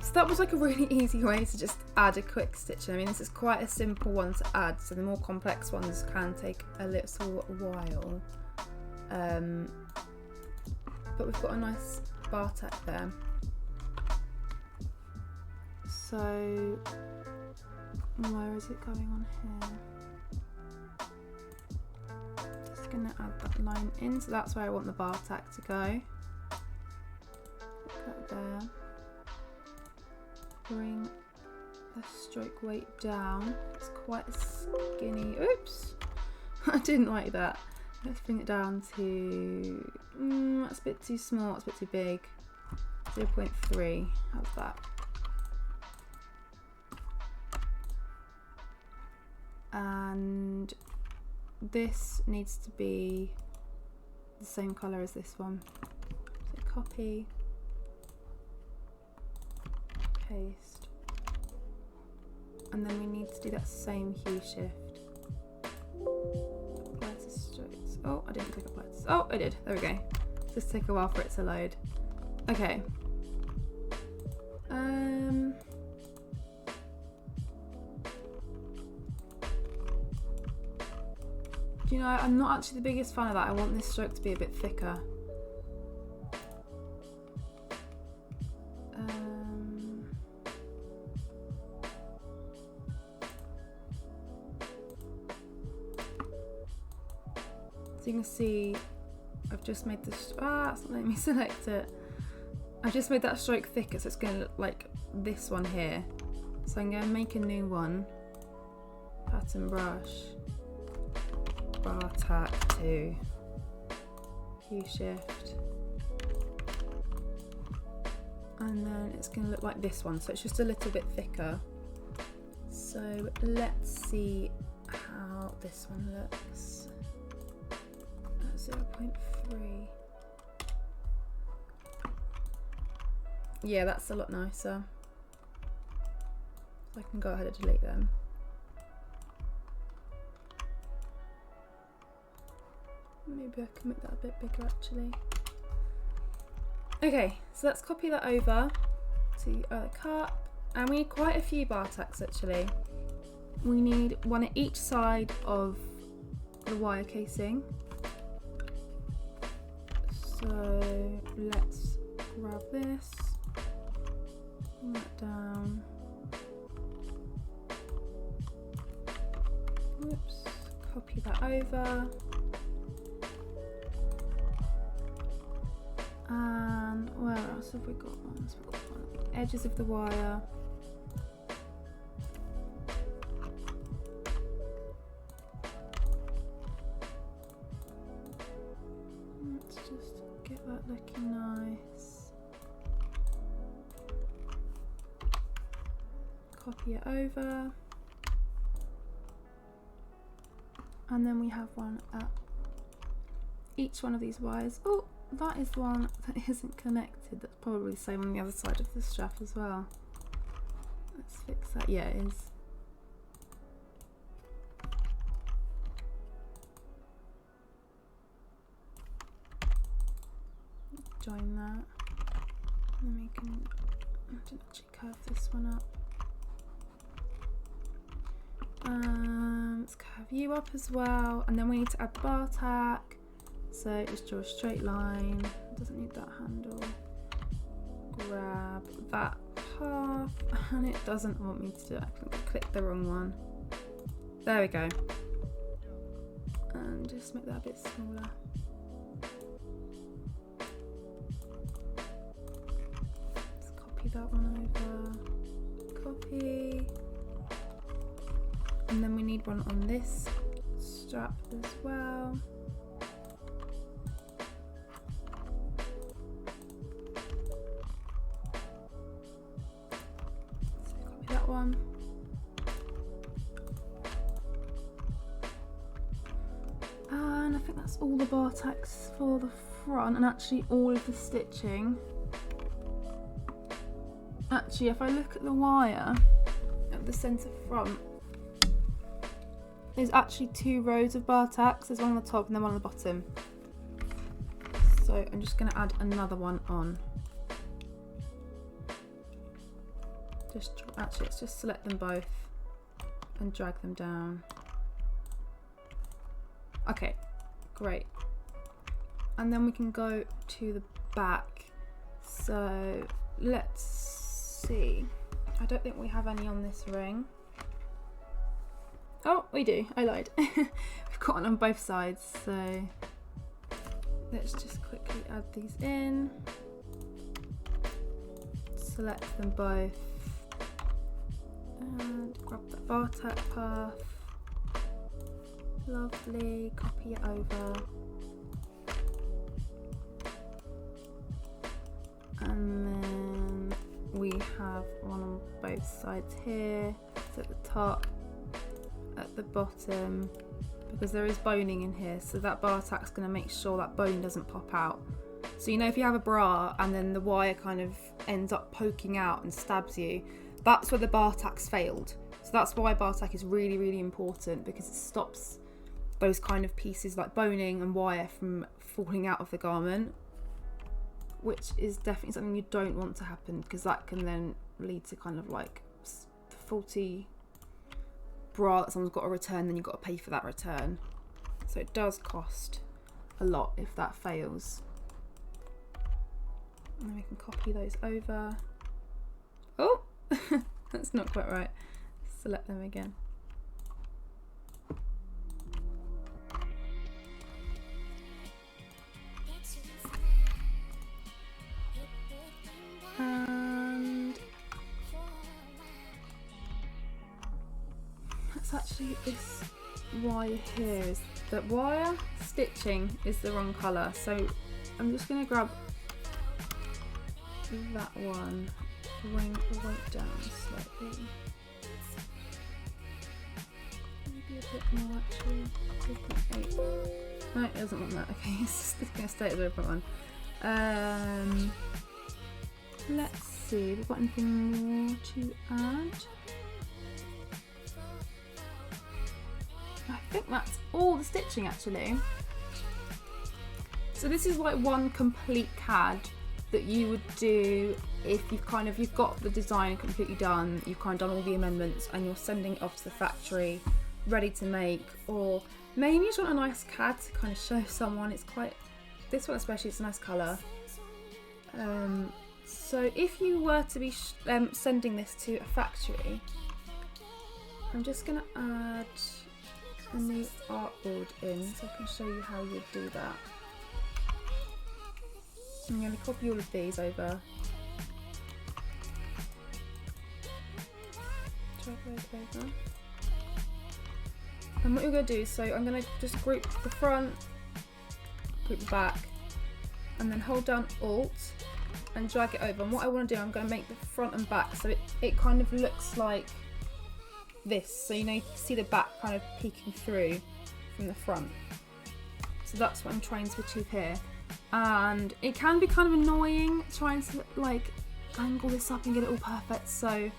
so that was like a really easy way to just add a quick stitch. I mean, this is quite a simple one to add, so the more complex ones can take a little while. But we've got a nice bar tack there. So where is it going on here? Just gonna add that line in, so that's where I want the bar tack to go. Cut there. Bring the stroke weight down. It's quite skinny. Oops! I didn't like that. Let's bring it down to, that's a bit too small, it's a bit too big. 0.3, how's that? And this needs to be the same colour as this one. So copy, paste, and then we need to do that same hue shift. Oh, I didn't click apply. Oh, I did. There we go. Just take a while for it to load. Okay. Do you know, I'm not actually the biggest fan of that. I want this stroke to be a bit thicker. So you can see I've just made this, it's not letting me select it. I've just made that stroke thicker, so it's going to look like this one here. So I'm going to make a new one. Pattern brush, bar tack 2, hue shift. And then it's going to look like this one, so it's just a little bit thicker. So let's see how this one looks. 0.3. Yeah, that's a lot nicer. So I can go ahead and delete them. Maybe I can make that a bit bigger actually. Okay, so let's copy that over to our cup, and we need quite a few bar tacks actually. We need one at each side of the wire casing. So let's grab this, bring that down, whoops, copy that over, and where else have we got ones? We've got one at the edges of the wire, copy it over. And then we have one at each one of these wires. Oh, that is the one that isn't connected. That's probably the same on the other side of the strap as well. Let's fix that. Yeah, it is. Join that. And then we can actually curve this one up. Let's curve you up as well, and then we need to add the bar tack. So just draw a straight line. Doesn't need that handle. Grab that path, and it doesn't want me to do it. I clicked the wrong one. There we go. And just make that a bit smaller. Let's copy that one over. Copy. And then we need one on this strap as well. So copy that one. And I think that's all the bar tacks for the front, and actually all of the stitching. Actually, if I look at the wire at the centre front, there's actually 2 rows of bar tacks. There's one on the top and then one on the bottom. So I'm just going to add another one on. Actually, let's just select them both and drag them down. Okay, great. And then we can go to the back. So let's see. I don't think we have any on this ring. Oh, we do. I lied. We've got one on both sides, so let's just quickly add these in. Select them both and grab that bar tack path. Lovely. Copy it over. And then we have one on both sides here. It's at the top, at the bottom, because there is boning in here, so that bar tack's going to make sure that bone doesn't pop out. So you know, if you have a bra and then the wire kind of ends up poking out and stabs you, that's where the bar tack's failed. So that's why bar tack is really, really important, because it stops those kind of pieces like boning and wire from falling out of the garment, which is definitely something you don't want to happen, because that can then lead to kind of like the faulty bra that someone's got to return, then you've got to pay for that return. So it does cost a lot if that fails. And then we can copy those over. Oh, that's not quite right. Select them again. And that's actually this wire here. Is that wire stitching is the wrong colour, so I'm just going to grab that one, bring the weight down slightly, maybe a bit more actually. 2.8. No, it doesn't want that. Okay, it's just going to stay at the 0.1. Let's see, have we got anything more to add? I think that's all the stitching actually. So this is like one complete CAD that you would do if you've got the design completely done, you've kind of done all the amendments and you're sending it off to the factory ready to make, or maybe you just want a nice CAD to kind of show someone. It's quite, this one especially, it's a nice colour. So if you were to be sending this to a factory, I'm just going to add a new artboard in so I can show you how you'd do that. I'm going to copy all of these over. Drag those over. And what you're going to do, so I'm going to just group the front, group the back, and then hold down Alt and drag it over. And what I want to do, I'm going to make the front and back so it kind of looks like this. So you know, you can see the back kind of peeking through from the front. So that's what I'm trying to achieve here. And it can be kind of annoying trying to like angle this up and get it all perfect. So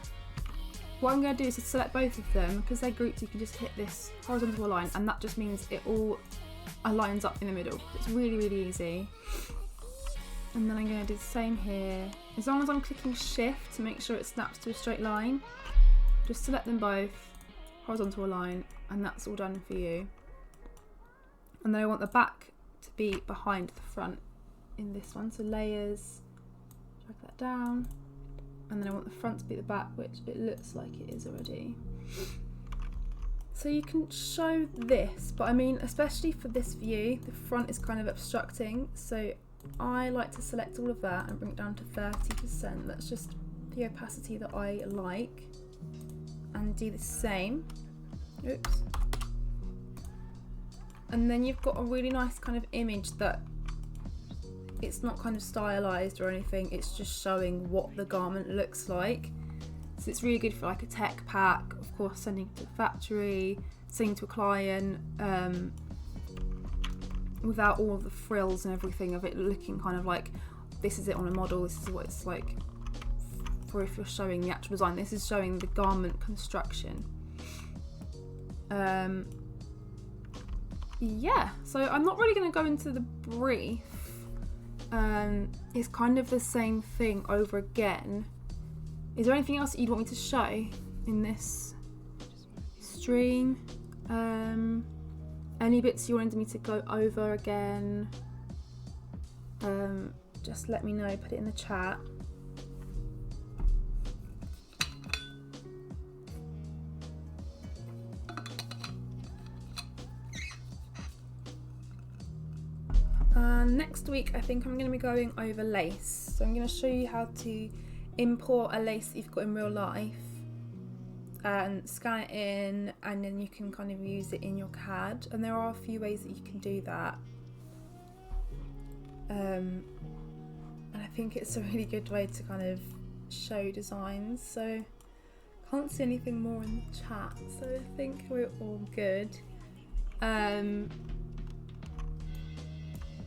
what I'm going to do is to select both of them. Because they're grouped, you can just hit this horizontal line, and that just means it all aligns up in the middle. It's really, really easy. And then I'm going to do the same here. As long as I'm clicking shift to make sure it snaps to a straight line, just select them both, horizontal line, and that's all done for you. And then I want the back to be behind the front in this one. So layers, drag that down. And then I want the front to be the back, which it looks like it is already. So you can show this, but I mean, especially for this view, the front is kind of obstructing. So I like to select all of that and bring it down to 30%. That's just the opacity that I like. And do the same. Oops. And then you've got a really nice kind of image that it's not kind of stylized or anything, it's just showing what the garment looks like. So it's really good for like a tech pack, of course, sending to the factory, sending to a client, without all of the frills and everything of it looking kind of like this is it on a model, this is what it's like for if you're showing the actual design. This is showing the garment construction. Yeah, so I'm not really going to go into the brief. It's kind of the same thing over again. Is there anything else that you'd want me to show in this stream? Any bits you wanted me to go over again? Just let me know, put it in the chat. Next week I think I'm going to be going over lace. So I'm going to show you how to import a lace that you've got in real life and scan it in, and then you can kind of use it in your CAD, and there are a few ways that you can do that. And I think it's a really good way to kind of show designs. So can't see anything more in the chat, so I think we're all good.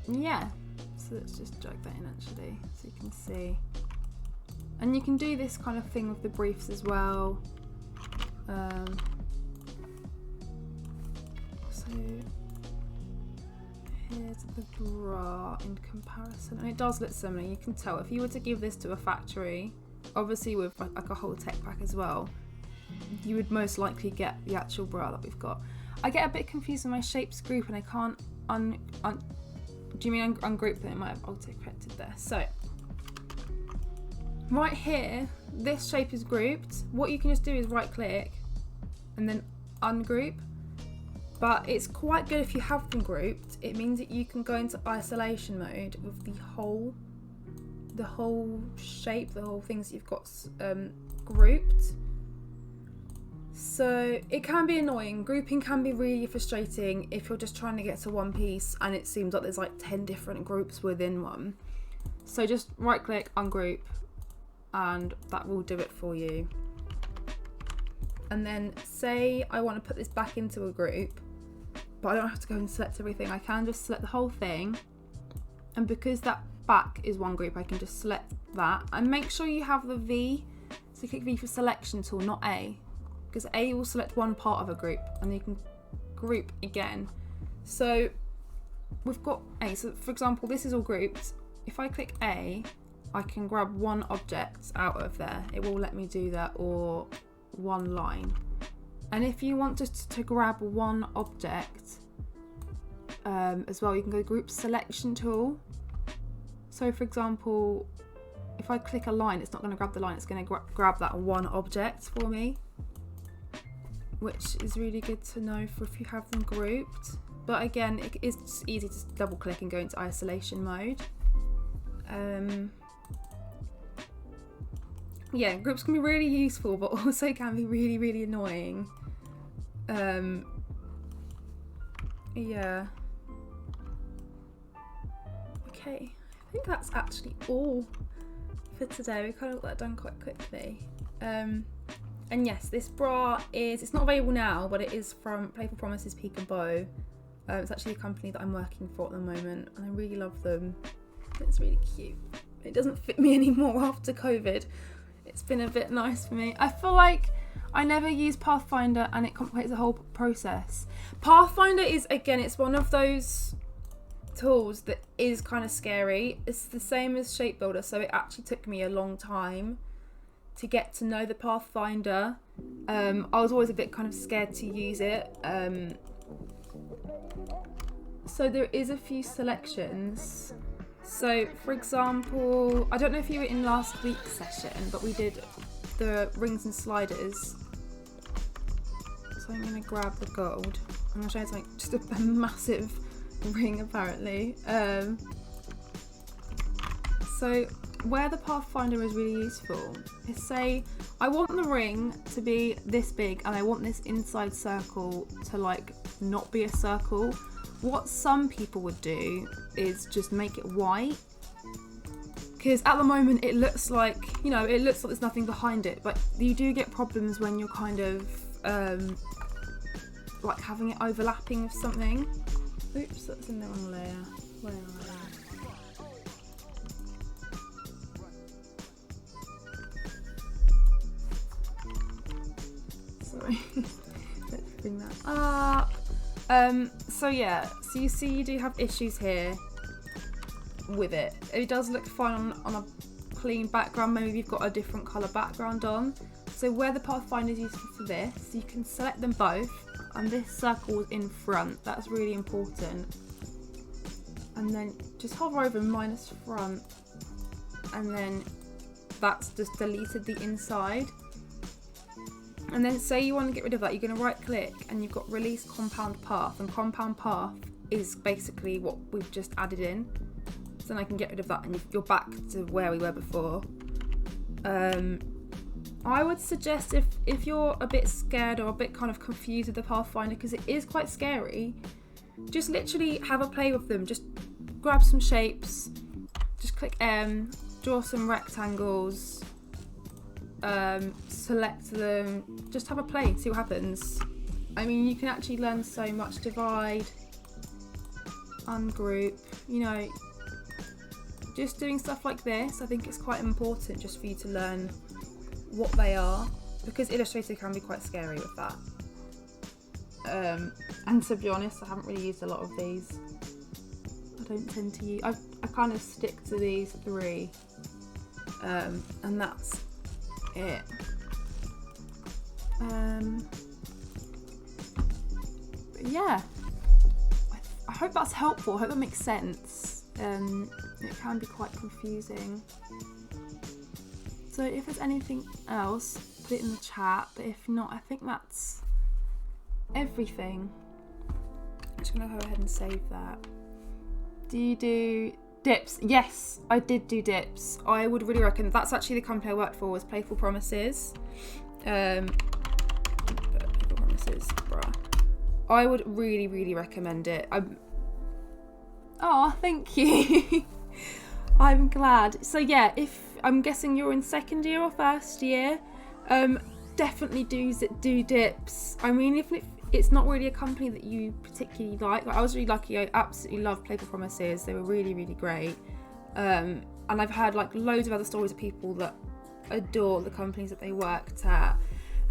Yeah, so let's just drag that in actually so you can see. And you can do this kind of thing with the briefs as well. So here's the bra in comparison, and it does look similar. You can tell if you were to give this to a factory, obviously with like a whole tech pack as well, you would most likely get the actual bra that we've got. I get a bit confused with my shapes group and I can't do you mean ungroup them? It might have auto-corrected there. So right here, this shape is grouped. What you can just do is right click and then ungroup. But it's quite good if you have them grouped. It means that you can go into isolation mode with the whole shape, the whole things you've got grouped. So it can be annoying. Grouping can be really frustrating if you're just trying to get to one piece and it seems like there's like 10 different groups within one. So just right click, ungroup, and that will do it for you. And then say I want to put this back into a group, but I don't have to go and select everything. I can just select the whole thing, and because that back is one group, I can just select that and make sure you have the V. So click V for selection tool, not A, because A will select one part of a group and you can group again. So we've got A, so for example this is all grouped. If I click A, I can grab one object out of there, it will let me do that, or one line. And if you want just to grab one object as well, you can go group selection tool. So for example, if I click a line, it's not going to grab the line, it's going to grab that one object for me, which is really good to know for if you have them grouped. But again, it is just easy to double click and go into isolation mode. Yeah, groups can be really useful, but also can be really, really annoying. Yeah. Okay, I think that's actually all for today. We kind of got that done quite quickly. And yes, this bra it's not available now, but it is from Playful Promises Peak and Bow. It's actually a company that I'm working for at the moment, and I really love them. It's really cute. It doesn't fit me anymore after COVID. It's been a bit nice for me. I feel like I never use Pathfinder and it complicates the whole process. Pathfinder is, again, it's one of those tools that is kind of scary. It's the same as Shape Builder, so it actually took me a long time to get to know the Pathfinder. I was always a bit kind of scared to use it. So there is a few selections. So for example, I don't know if you were in last week's session, but we did the rings and sliders. So I'm going to grab the gold. I'm going to show you something, just a massive ring apparently. So where the Pathfinder is really useful is, say I want the ring to be this big and I want this inside circle to like not be a circle. What some people would do is just make it white, because at the moment it looks like, you know, it looks like there's nothing behind it, but you do get problems when you're kind of like having it overlapping with something. Oops, that's in the wrong layer. Where are they? Sorry. Let's bring that up. So yeah, so you see you do have issues here with it. It does look fine on a clean background. Maybe you've got a different colour background on. So where the Pathfinder is useful for this, you can select them both, and this circle is in front. That's really important. And then just hover over minus front, and then that's just deleted the inside. And then say you want to get rid of that, you're going to right click and you've got release compound path, and compound path is basically what we've just added in. So then I can get rid of that and you're back to where we were before. I would suggest if you're a bit scared or a bit kind of confused with the Pathfinder, because it is quite scary, just literally have a play with them. Just grab some shapes, just click M, draw some rectangles, select them, just have a play, see what happens. I mean, you can actually learn so much. Divide, ungroup, you know, just doing stuff like this, I think it's quite important just for you to learn what they are, because Illustrator can be quite scary with that. And to be honest, I haven't really used a lot of these. I don't tend to use, I kind of stick to these three, and that's it. But yeah, I hope that's helpful. I hope that makes sense. It can be quite confusing. So if there's anything else, put it in the chat. But if not, I think that's everything. I'm just gonna go ahead and save that. Do you do dips? Yes, I did do dips. I would really recommend. That's actually the company I worked for, was Playful Promises. Playful Promises, bruh. I would really, really recommend it. Oh, thank you. I'm glad. So yeah, if I'm guessing you're in second year or first year, definitely do dips. I mean, if it's not really a company that you particularly like I was really lucky. I absolutely love Playful Promises. They were really, really great. And I've heard like loads of other stories of people that adore the companies that they worked at.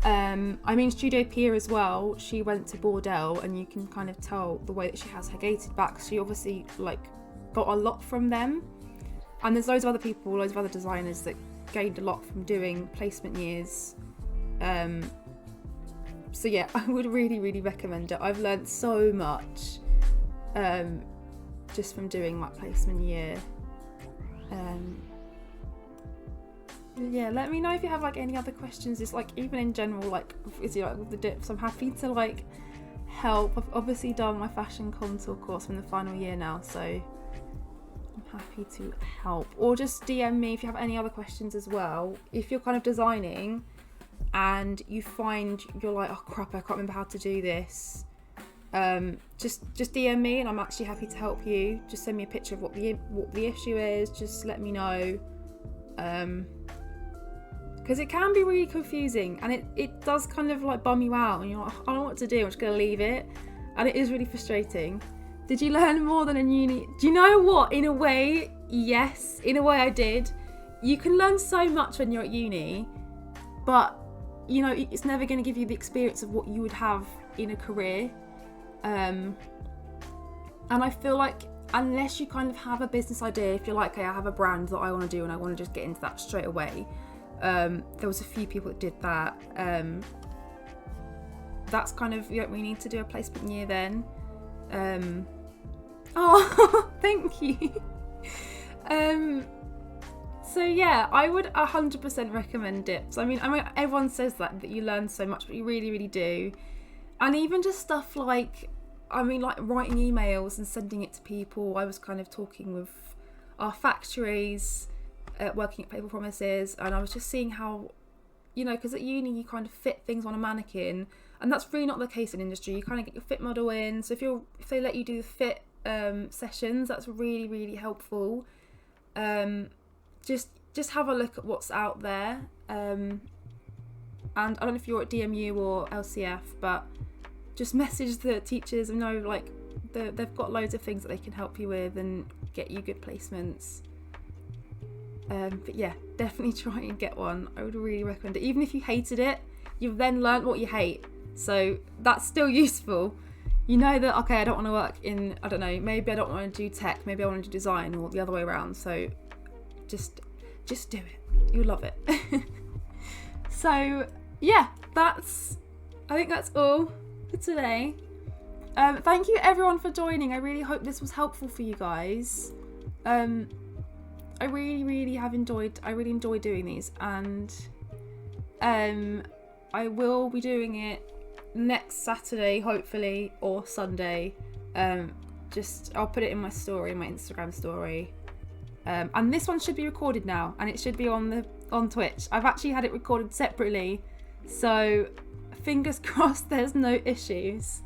I mean, Studio Pia as well, she went to Bordel, and you can kind of tell the way that she has her gated back. She obviously like got a lot from them. And there's loads of other people, loads of other designers that gained a lot from doing placement years. So yeah, I would really, really recommend it. I've learned so much just from doing my placement year. Yeah, let me know if you have like any other questions. It's like, even in general, like with the dips, I'm happy to like help. I've obviously done my fashion contour course from the final year now, so I'm happy to help. Or just DM me if you have any other questions as well. If you're kind of designing and you find you're like, oh crap, I can't remember how to do this, just DM me and I'm actually happy to help you. Just send me a picture of what the issue is. Just let me know. because it can be really confusing, and it does kind of like bum you out, and you're like, I don't know what to do, I'm just gonna leave it, and it is really frustrating. Did you learn more than in uni? Do you know what? In a way, yes. In a way, I did. You can learn so much when you're at uni, but you know, it's never going to give you the experience of what you would have in a career. And I feel like unless you kind of have a business idea, if you're like, okay, I have a brand that I want to do and I want to just get into that straight away. There was a few people that did that. That's kind of, you don't really need to do a placement year then. Oh, thank you. So yeah, I would 100% recommend it. So I mean, everyone says that you learn so much, but you really, really do. And even just stuff like, like writing emails and sending it to people. I was kind of talking with our factories, working at Paper Promises, and I was just seeing how, you know, because at uni you kind of fit things on a mannequin, and that's really not the case in industry. You kind of get your fit model in. So if they let you do the fit sessions, that's really, really helpful. Just have a look at what's out there, and I don't know if you're at DMU or LCF, but just message the teachers and know like they've got loads of things that they can help you with and get you good placements. But yeah, definitely try and get one. I would really recommend it. Even if you hated it, you've then learned what you hate, so that's still useful. You know that, okay, I don't want to work in, I don't know, maybe I don't want to do tech, maybe I want to do design, or the other way around. So just do it. You'll love it. So yeah, I think that's all for today. Thank you everyone for joining. I really hope this was helpful for you guys. I really enjoy doing these, and I will be doing it next Saturday, hopefully, or Sunday. I'll put it in my story, my Instagram story. And this one should be recorded now, and it should be on Twitch. I've actually had it recorded separately, so fingers crossed there's no issues.